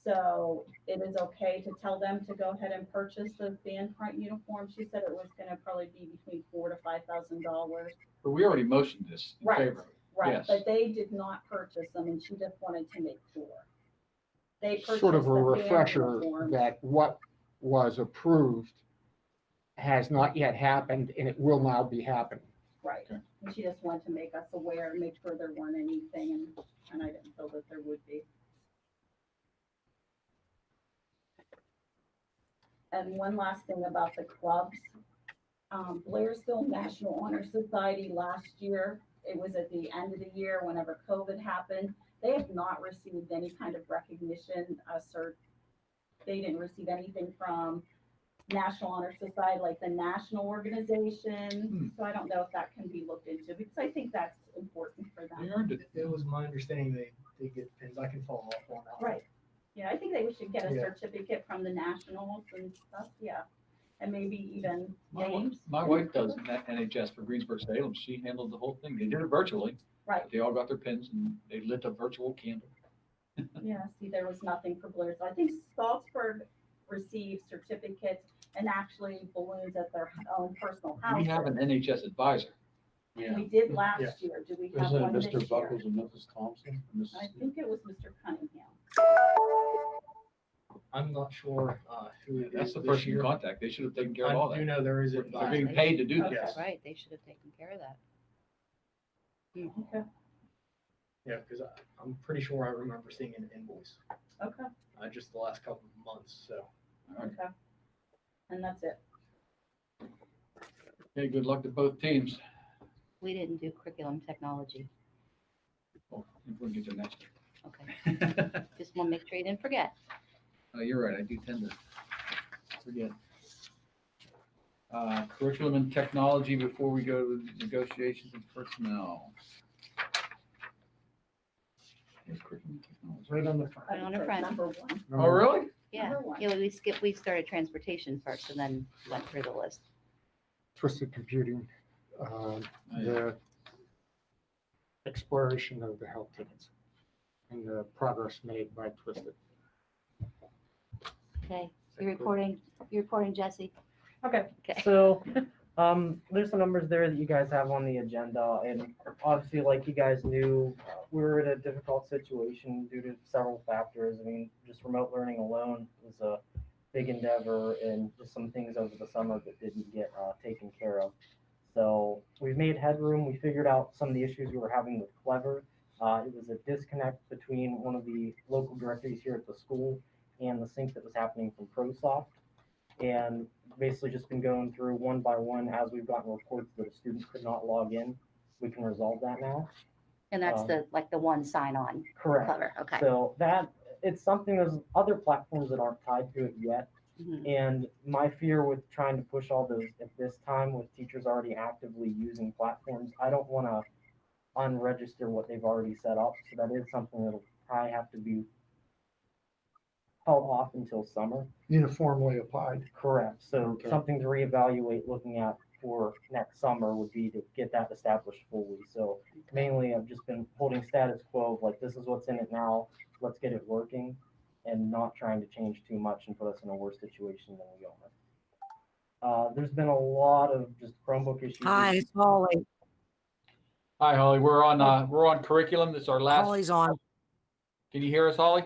S7: So it is okay to tell them to go ahead and purchase those band front uniforms. She said it was gonna probably be between $4,000 to $5,000.
S3: But we already motioned this in
S7: Right.
S3: favor of it.
S7: Right,
S3: Yes.
S7: but they did not purchase them and she just wanted to make sure. They purchased
S5: Sort of a
S7: the band
S5: refresher
S7: uniforms.
S5: that what was approved has not yet happened and it will now be happening.
S7: Right,
S3: Okay.
S7: and she just wanted to make us aware, make sure there weren't anything, and I didn't feel that there would be. And one last thing about the clubs. Blairsville National Honor Society last year, it was at the end of the year, whenever COVID happened, they have not received any kind of recognition, they didn't receive anything from National Honor Society, like the national organization. So I don't know if that can be looked into, because I think that's important for
S3: They
S7: them.
S3: earned it.
S1: It was my understanding they get pins. I can follow up on that.
S7: Right, yeah, I think they should get a
S1: Yeah.
S7: certificate from the nationals and stuff, yeah, and maybe even
S3: My
S7: names.
S3: wife does NHS for Greensburg Salem. She handled the whole thing. They did it virtually.
S7: Right,
S3: They all got their pins and they lit a virtual candle.
S7: yeah, see, there was nothing for Blair's. I think Salzburg received certificates and actually balloons at their own personal
S3: We have
S7: houses.
S3: an NHS advisor.
S6: Yeah.
S7: We did last year, do we have
S2: Isn't it
S7: one this
S2: Mr.
S7: year?
S2: Buckles and Mrs. Thompson?
S7: I think it was Mr. Cunningham.
S1: I'm not sure who it
S3: That's
S1: is
S3: the
S1: this
S3: person in
S1: year.
S3: contact. They should have taken care of all
S1: I do
S3: that.
S1: know there is
S3: They're
S1: advice.
S3: being paid to do
S7: Okay.
S3: this.
S4: Right, they should have taken care of that.
S7: Okay,
S1: Yeah, because I'm pretty sure I remember seeing an invoice,
S7: okay,
S1: just the last couple of months, so.
S7: okay. And that's it.
S3: Okay, good luck to both teams.
S4: We didn't do curriculum technology.
S3: Well, we'll get to next
S4: Okay, just want to make sure you didn't forget.
S3: Oh, you're right. I do tend to forget. Curriculum and technology before we go to negotiations and personnel. Here's curriculum and technology.
S10: Right on the front.
S4: Right on the
S7: So
S4: front.
S7: Number one.
S3: Oh, really?
S4: Yeah,
S7: Number one.
S4: yeah, we started transportation first and then went through the list.
S5: Twisted computing, the exploration of the health tickets and the progress made by Twisted.
S4: Okay, you're reporting, Jesse?
S11: Okay,
S4: Okay.
S11: so, there's some numbers there that you guys have on the agenda, and obviously, like you guys knew, we were in a difficult situation due to several factors. I mean, just remote learning alone was a big endeavor, and just some things over the summer that didn't get taken care of. So we've made headroom. We figured out some of the issues we were having with Clever. It was a disconnect between one of the local directories here at the school and the sync that was happening from ProSoft. And basically just been going through one by one as we've gotten reports that a student could not log in. We can resolve that now.
S4: And that's the one sign on.
S11: Correct.
S4: Clever, okay.
S11: So that, it's something, there's other platforms that aren't tied to it yet.
S4: Mhm.
S11: And my fear with trying to push all those at this time with teachers already actively using platforms, I don't want to unregister what they've already set up. So that is something that'll probably have to be held off until summer.
S5: Uniformly applied.
S11: Correct. So
S5: Okay.
S11: something to reevaluate looking at for next summer would be to get that established fully. So mainly I've just been holding status quo of like, this is what's in it now, let's get it working and not trying to change too much and put us in a worse situation than we are. There's been a lot of just Chromebook issues.
S12: Hi, it's Holly.
S3: Hi, Holly. We're on curriculum. This is our last.
S12: Holly's on.
S3: Can you hear us, Holly?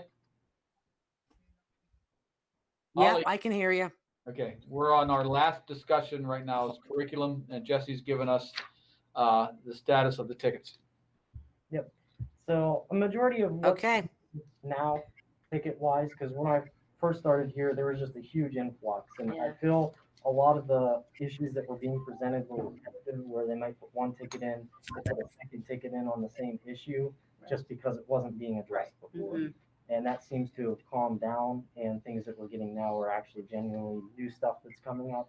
S12: Yeah,
S3: Holly?
S12: I can hear you.
S3: Okay, we're on our last discussion right now is curriculum, and Jesse's given us the status of the tickets.
S11: So a majority of what's
S12: Okay.
S11: now ticket wise, because when I first started here, there was just a huge influx, and I
S4: Yeah.
S11: feel a lot of the issues that were being presented were repetitive, where they might put one ticket in, they put a second ticket in on the same issue, just because it wasn't being addressed before.
S4: Mhm.
S11: And that seems to have calmed down, and things that we're getting now are actually genuinely new stuff that's coming up,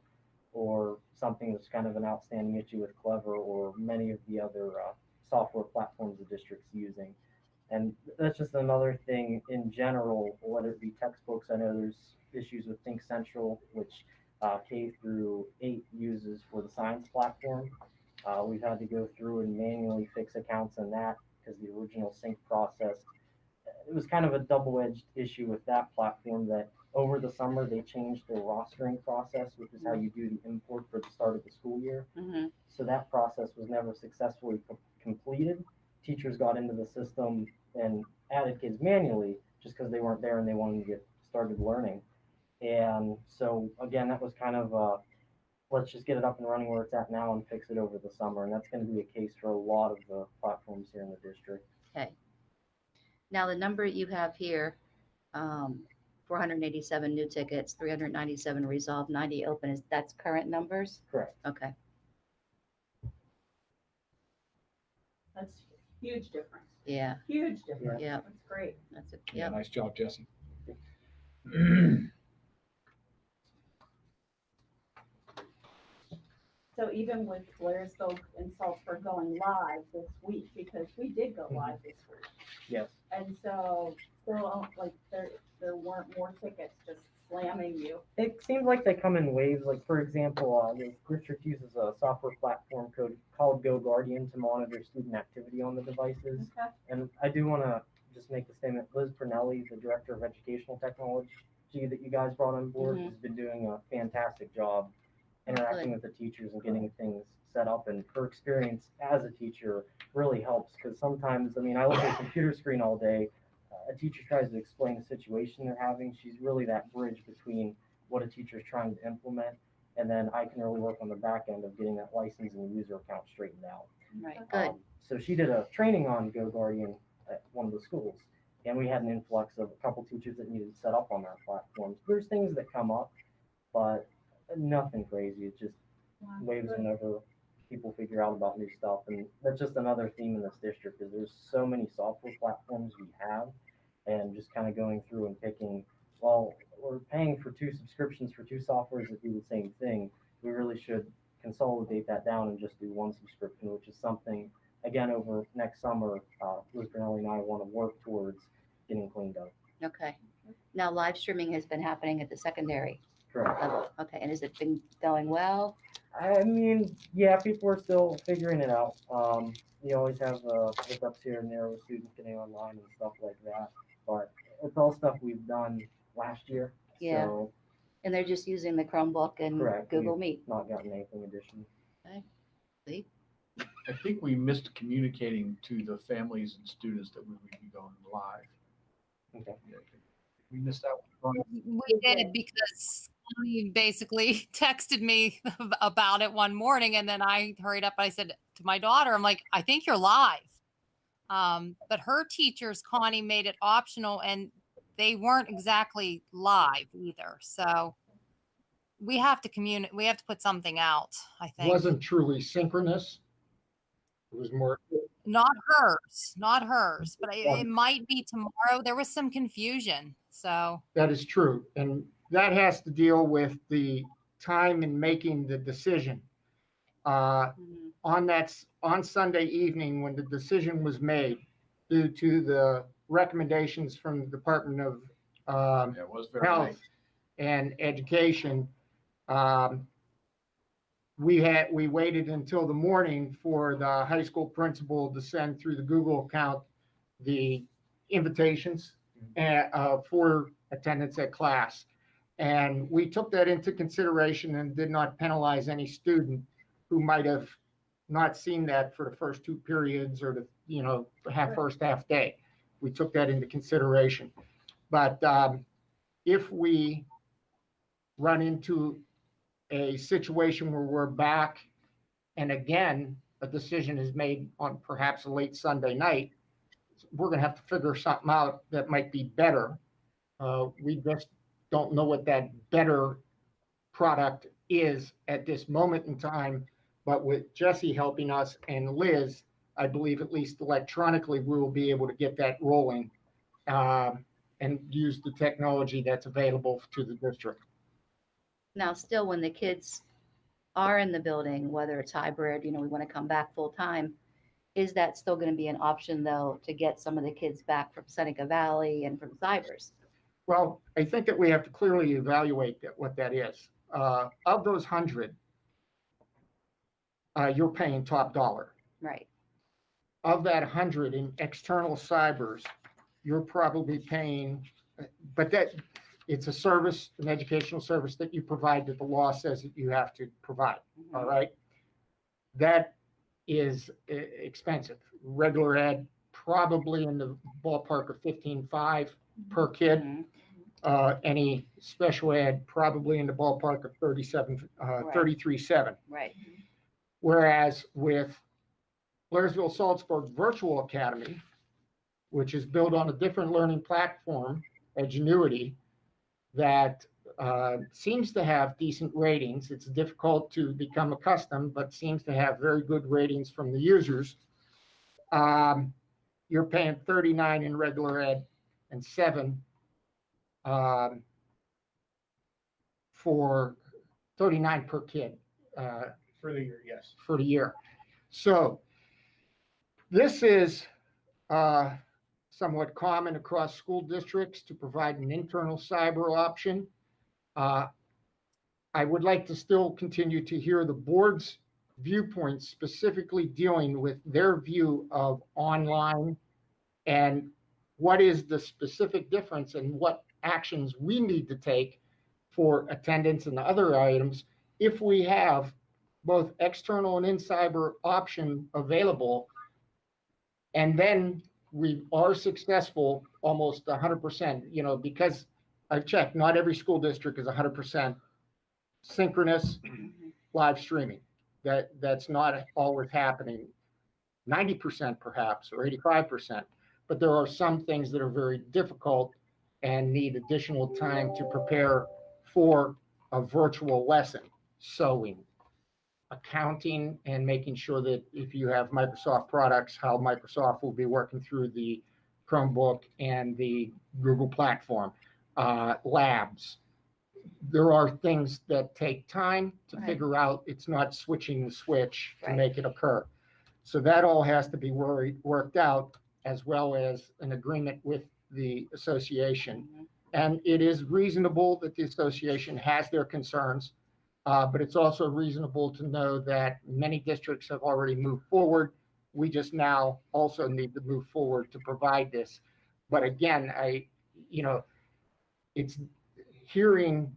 S11: or something that's kind of an outstanding issue with Clever or many of the other software platforms the district's using. And that's just another thing in general, whether it be textbooks. I know there's issues with Think Central, which K through 8 uses for the science platform. We've had to go through and manually fix accounts in that because the original sync process, it was kind of a double-edged issue with that platform that over the summer they changed their rostering process, which is how you do the import for the start of the school year.
S4: Mm-hmm.
S11: So that process was never successfully completed. Teachers got into the system and added kids manually just because they weren't there and they wanted to get started learning. And so again, that was kind of let's just get it up and running where it's at now and fix it over the summer. And that's going to be a case for a lot of the platforms here in the district.
S4: Okay. Now the number you have here, 487 new tickets, 397 resolved, 90 open, that's current numbers?
S11: Correct.
S4: Okay.
S7: That's huge difference.
S4: Yeah.
S7: Huge difference.
S4: Yeah.
S7: That's great.
S4: That's it.
S3: Yeah,
S4: Yeah.
S3: nice job, Jesse.
S7: So even with Blairsville and Salzburg going live this week, because we did go live this week.
S11: Yes.
S7: And so still like there weren't more tickets just slamming you.
S11: It seems like they come in waves. Like, for example, the district uses a software platform called Go Guardian to monitor student activity on the devices.
S7: Okay.
S11: And I do want to just make the statement, Liz Pernelli, the Director of Educational Technology that you guys brought on board,
S4: Mhm.
S11: has been doing a fantastic job interacting with the teachers and getting things set up. And her experience as a teacher really helps, because sometimes, I mean, I look at a computer screen all day. A teacher tries to explain the situation they're having. She's really that bridge between what a teacher is trying to implement, and then I can really work on the back end of getting that license and user account straightened out.
S4: Right. Good.
S11: So she did a training on Go Guardian at one of the schools, and we had an influx of a couple teachers that needed set up on our platforms. There's things that come up, but nothing crazy. It's just waves whenever people figure out about new stuff. And that's just another theme in this district, is there's so many software platforms we have, and just kind of going through and picking, well, we're paying for 2 subscriptions for 2 softwares that do the same thing. We really should consolidate that down and just do 1 subscription, which is something, again, over next summer, Liz Bernelli and I want to work towards getting cleaned up.
S4: Okay. Now live streaming has been happening at the secondary
S11: Correct.
S4: level. Okay. And has it been going well?
S11: I mean, yeah, people are still figuring it out. You always have hiccups here and there with students getting online and stuff like that, but it's all stuff we've done last year.
S4: Yeah.
S11: So,
S4: And they're just using the Chromebook and
S11: correct.
S4: Google
S11: We've
S4: Meet.
S11: not gotten anything additional.
S4: See?
S3: I think we missed communicating to the families and students that we would be going live.
S11: Okay.
S3: We missed that one.
S8: We did, because he basically texted me about it one morning, and then I hurried up. I said to my daughter, I'm like, I think you're live. But her teachers, Connie, made it optional, and they weren't exactly live either. So we have to communicate. We have to put something out, I
S5: It
S8: think.
S5: wasn't truly synchronous. It was more,
S8: Not hers, but it might be tomorrow. There was some confusion. So
S5: that is true. And that has to deal with the time in making the decision. On Sunday evening, when the decision was made, due to the recommendations from the Department of
S3: Yeah, it was very
S5: Health
S3: late.
S5: and Education, we waited until the morning for the high school principal to send through the Google account the invitations for attendance at class. And we took that into consideration and did not penalize any student who might have not seen that for the first 2 periods or the first half day. We took that into consideration. But if we run into a situation where we're back, and again, a decision is made on perhaps a late Sunday night, we're going to have to figure something out that might be better. We just don't know what that better product is at this moment in time. But with Jesse helping us and Liz, I believe at least electronically, we will be able to get that rolling. and use the technology that's available to the district.
S4: Now, still, when the kids are in the building, whether it's hybrid, we want to come back full time, is that still going to be an option though, to get some of the kids back from Seneca Valley and from Cybers?
S5: Well, I think that we have to clearly evaluate what that is. Of those 100, you're paying top dollar.
S4: Right.
S5: Of that 100 in external Cybers, you're probably paying, but that it's a service, an educational service that you provide that the law says that you have to provide. All right. That is expensive. Regular ed, probably in the ballpark of 15.5 per kid. Any special ed, probably in the ballpark of 33.7.
S4: Right.
S5: Whereas with Blairsville Salzburg Virtual Academy, which is built on a different learning platform, Edgenuity, that seems to have decent ratings. It's difficult to become accustomed, but seems to have very good ratings from the users. You're paying 39 in regular ed and 7 for 39 per kid.
S1: For the year, yes.
S5: For the year. So this is somewhat common across school districts to provide an internal cyber option. I would like to still continue to hear the board's viewpoints, specifically dealing with their view of online and what is the specific difference and what actions we need to take for attendance and other items if we have both external and in-cyber option available. And then we are successful almost 100%, because I've checked, not every school district is 100% synchronous live streaming. That's not always happening. 90% perhaps, or 85%. But there are some things that are very difficult and need additional time to prepare for a virtual lesson. Sewing, accounting, and making sure that if you have Microsoft products, how Microsoft will be working through the Chromebook and the Google platform, labs. There are things that take time to figure out. It's not switching the switch to make it occur. So that all has to be worked out, as well as an agreement with the association. And it is reasonable that the association has their concerns. But it's also reasonable to know that many districts have already moved forward. We just now also need to move forward to provide this. But again, it's hearing,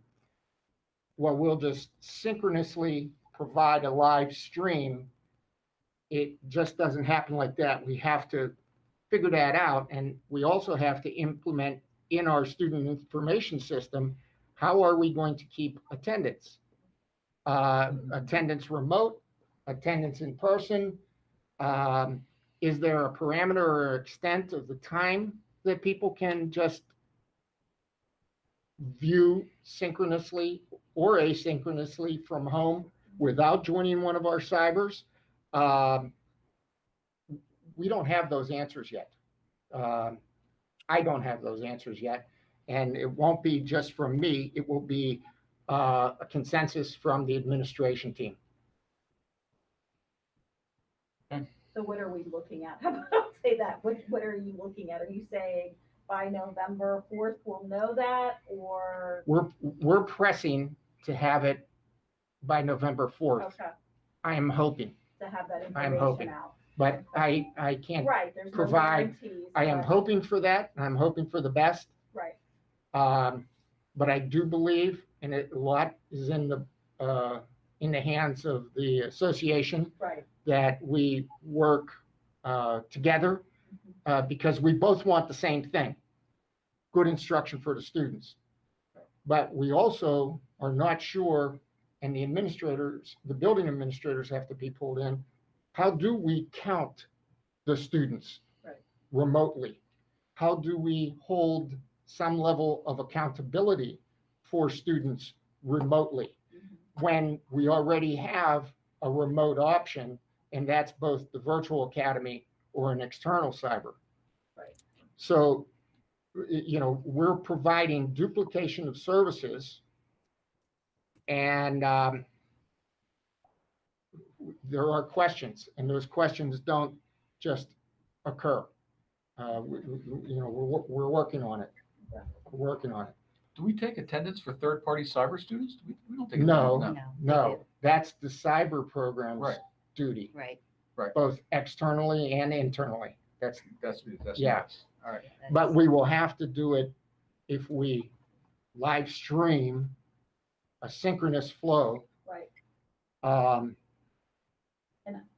S5: well, we'll just synchronously provide a live stream. It just doesn't happen like that. We have to figure that out. And we also have to implement in our student information system, how are we going to keep attendance? Attendance remote, attendance in person. Is there a parameter or extent of the time that people can just view synchronously or asynchronously from home without joining one of our cybers? We don't have those answers yet. I don't have those answers yet. And it won't be just from me. It will be a consensus from the administration team.
S7: So what are we looking at? How about I say that? What are you looking at? Are you saying by November 4th we'll know that, or?
S5: We're pressing to have it by November 4th.
S7: Okay.
S5: I am hoping.
S7: To have that
S5: I'm
S7: information
S5: hoping.
S7: out.
S5: But I can't
S7: Right, there's no
S5: provide.
S7: guarantees,
S5: I am
S7: but-
S5: hoping for that. And I'm hoping for the best.
S7: Right.
S5: But I do believe, and a lot is in the hands of the association,
S7: Right.
S5: that we work together because we both want the same thing, good instruction for the students. But we also are not sure, and the administrators, the building administrators have to be pulled in. How do we count the students remotely? How do we hold some level of accountability for students remotely when we already have a remote option, and that's both the virtual academy or an external cyber?
S7: Right.
S5: So we're providing duplication of services, and there are questions, and those questions don't just occur. We're working on it. We're working on it.
S3: Do we take attendance for third-party cyber students? We don't take
S5: No,
S3: attendance.
S5: no, that's the cyber program's
S3: Right.
S5: duty,
S4: Right.
S5: both externally and internally. That's yeah.
S3: Nice. All right.
S5: But we will have to do it if we live stream a synchronous flow.
S7: Right.
S5: Um,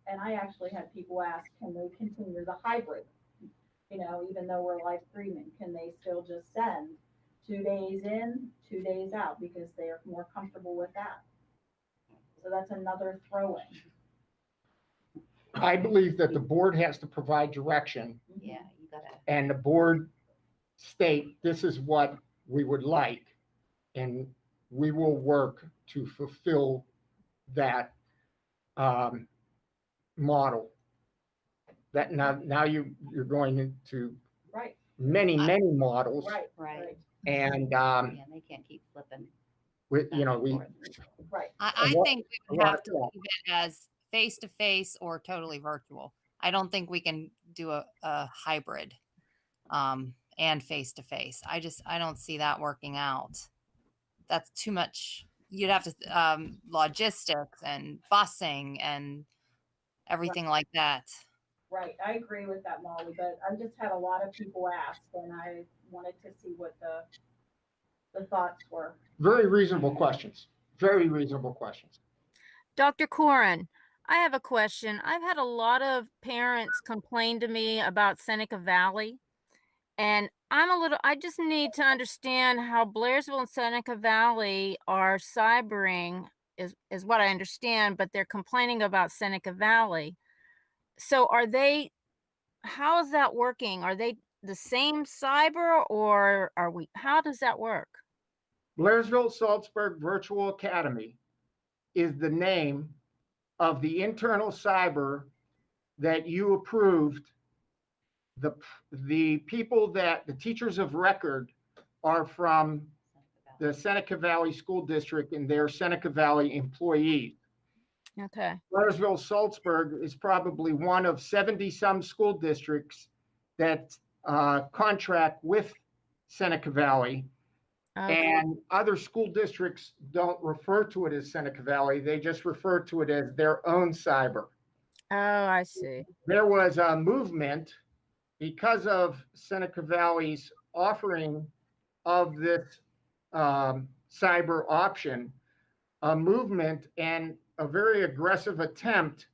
S7: And I actually had people ask, can they continue the hybrid? Even though we're live streaming, can they still just send 2 days in, 2 days out, because they are more comfortable with that? So that's another throw-in.
S5: I believe that the board has to provide direction,
S4: Yeah, you gotta,
S5: and the board state, this is what we would like, and we will work to fulfill that model. That now you're going into
S7: Right,
S5: many models,
S7: right,
S4: right.
S5: and
S4: Yeah, they can't keep flipping.
S5: we
S4: back and
S5: we
S4: forth.
S7: right.
S8: I
S5: what-
S8: think we would have to leave it as face to face or totally virtual. I don't think we can do a hybrid and face to face. I don't see that working out. That's too much. You'd have to logistics and busing and everything like that.
S7: Right, I agree with that, Molly, but I just had a lot of people ask, and I wanted to see what the thoughts were.
S5: very reasonable questions. Very reasonable questions.
S9: Dr. Corin, I have a question. I've had a lot of parents complain to me about Seneca Valley, and I just need to understand how Blairsville and Seneca Valley are cybering is what I understand, but they're complaining about Seneca Valley. So how is that working? Are they the same cyber, or how does that work?
S5: Blairsville Salzburg Virtual Academy is the name of the internal cyber that you approved. The people that the teachers of record are from the Seneca Valley School District, and they're Seneca Valley employees.
S9: Okay.
S5: Blairsville Salzburg is probably one of 70-some school districts that contract with Seneca Valley.
S9: Okay.
S5: And other school districts don't refer to it as Seneca Valley. They just refer to it as their own cyber.
S9: Oh, I see.
S5: There was a movement because of Seneca Valley's offering of this cyber option, a movement and a very aggressive attempt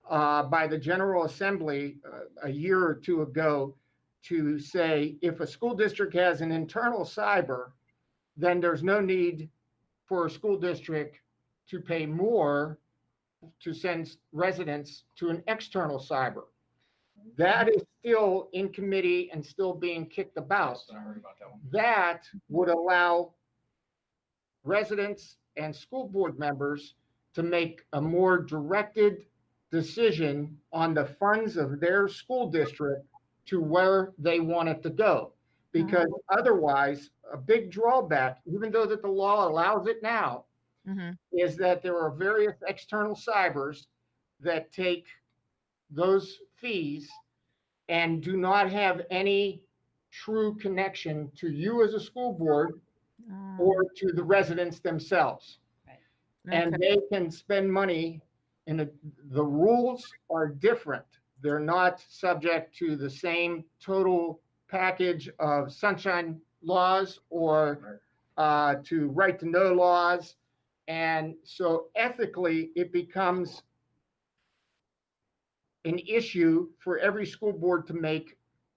S5: by the General Assembly a year or two ago to say, if a school district has an internal cyber, then there's no need for a school district to pay more to send residents to an external cyber. That is still in committee and still being kicked about.
S3: I heard about that one.
S5: That would allow residents and school board members to make a more directed decision on the funds of their school district to where they want it to go. Because otherwise, a big drawback, even though that the law allows it now, is that there are various external cybers that take those fees and do not have any true connection to you as a school board or to the residents themselves. And they can spend money, and the rules are different. They're not subject to the same total package of sunshine laws or to right to know laws. And so ethically, it becomes an issue for every school board to make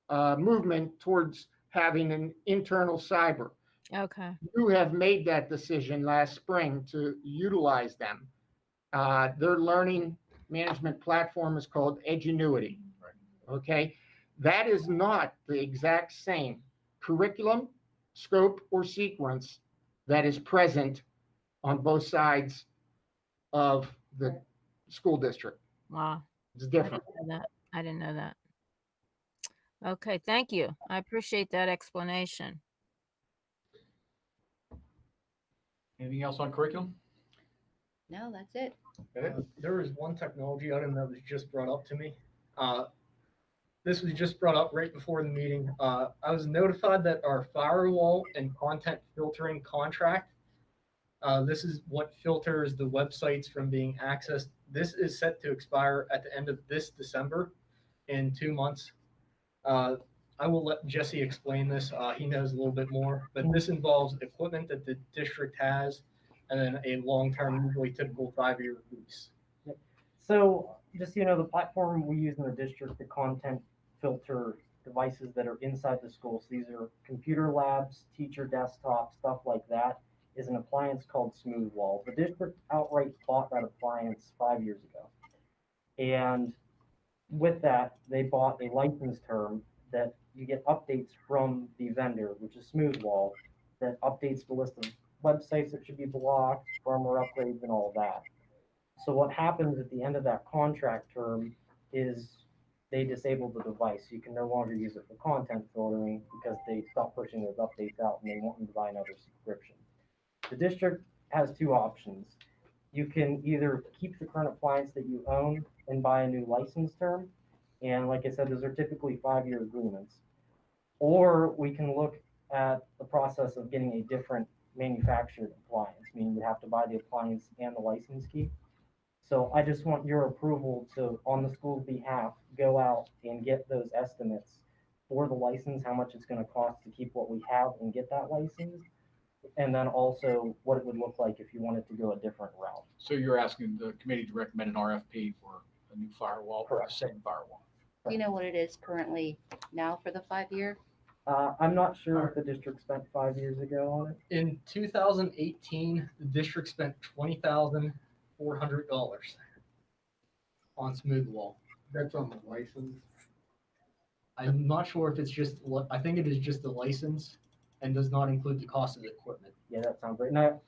S5: a movement towards having an internal cyber.
S9: Okay.
S5: You have made that decision last spring to utilize them. Their learning management platform is called Edgenuity. Okay, that is not the exact same curriculum, scope, or sequence that is present on both sides of the school district.
S9: Wow.
S5: It's different.
S9: I didn't know that. Okay, thank you. I appreciate that explanation.
S3: Anything else on curriculum?
S4: No, that's it.
S1: There was one technology item that was just brought up to me. This was just brought up right before the meeting. I was notified that our firewall and content filtering contract, this is what filters the websites from being accessed. This is set to expire at the end of this December in 2 months. I will let Jesse explain this. He knows a little bit more, but this involves equipment that the district has and then a long-term, usually typical 5-year lease.
S11: So just so you know, the platform we use in the district, the content filter devices that are inside the school. So these are computer labs, teacher desktop, stuff like that, is an appliance called Smoothwall. The district outright bought that appliance 5 years ago. And with that, they bought a license term that you get updates from the vendor, which is Smoothwall, that updates the list of websites that should be blocked, firmware upgrades, and all that. So what happens at the end of that contract term is they disable the device. You can no longer use it for content filtering because they stop pushing those updates out and they want them to buy another subscription. The district has 2 options. You can either keep the current appliance that you own and buy a new license term. And like I said, those are typically 5-year agreements. Or we can look at the process of getting a different manufactured appliance, meaning you have to buy the appliance and the license key. So I just want your approval to, on the school's behalf, go out and get those estimates for the license, how much it's going to cost to keep what we have and get that license, and then also what it would look like if you wanted to go a different route.
S3: So you're asking the committee to recommend an RFP for a new firewall or the same firewall?
S4: Do you know what it is currently now for the 5-year?
S11: I'm not sure what the district spent 5 years ago on it.
S1: In 2018, the district spent $20,400 on Smoothwall.
S10: That's on the license.
S1: I'm not sure if it's just, I think it is just the license and does not include the cost of the equipment.
S11: Yeah, that sounds right. Now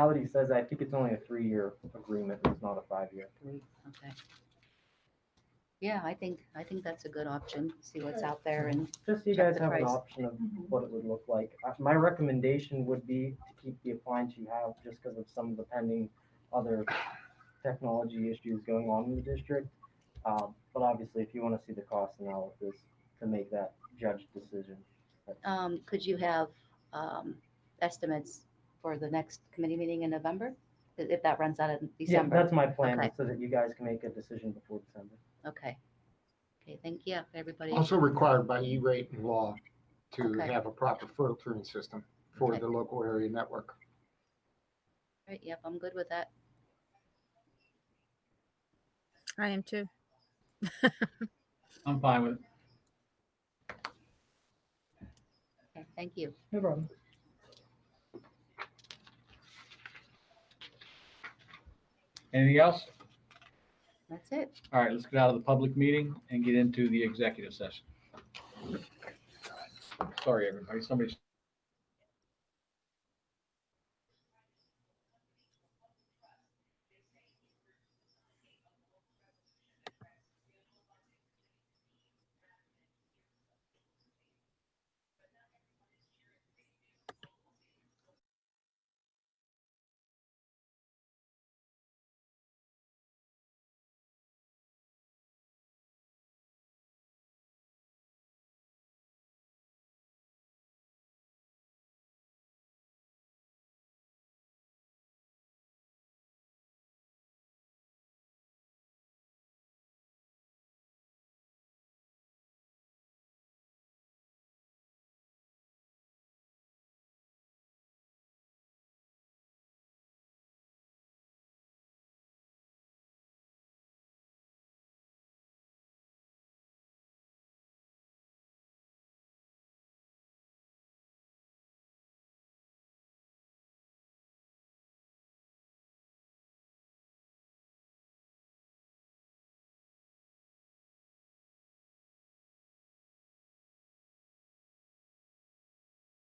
S11: that he says that, I think it's only a 3-year agreement. It's not a 5-year.
S4: Okay. Yeah, I think that's a good option. See what's out there and
S11: Just so you
S4: check
S11: guys
S4: the
S11: have an
S4: price.
S11: option of what it would look like. My recommendation would be to keep the appliance you have just because of some of the pending other technology issues going on in the district. But obviously, if you want to see the cost analysis to make that judged decision.
S4: Could you have estimates for the next committee meeting in November? If that runs out in
S11: Yeah,
S4: December?
S11: that's my plan,
S4: Okay.
S11: so that you guys can make a decision before December.
S4: Okay. Okay, thank you, everybody.
S5: Also required by E-rate and law to
S4: Okay.
S5: have a proper filtering system for
S4: Okay.
S5: the local area network.
S4: Right, yep, I'm good with that.
S9: I am too.
S3: I'm fine with it.
S4: Okay, thank you.
S11: No problem.
S3: Anything else?
S4: That's it.
S3: All right, let's get out of the public meeting and get into the executive session. Sorry, everybody. Somebody's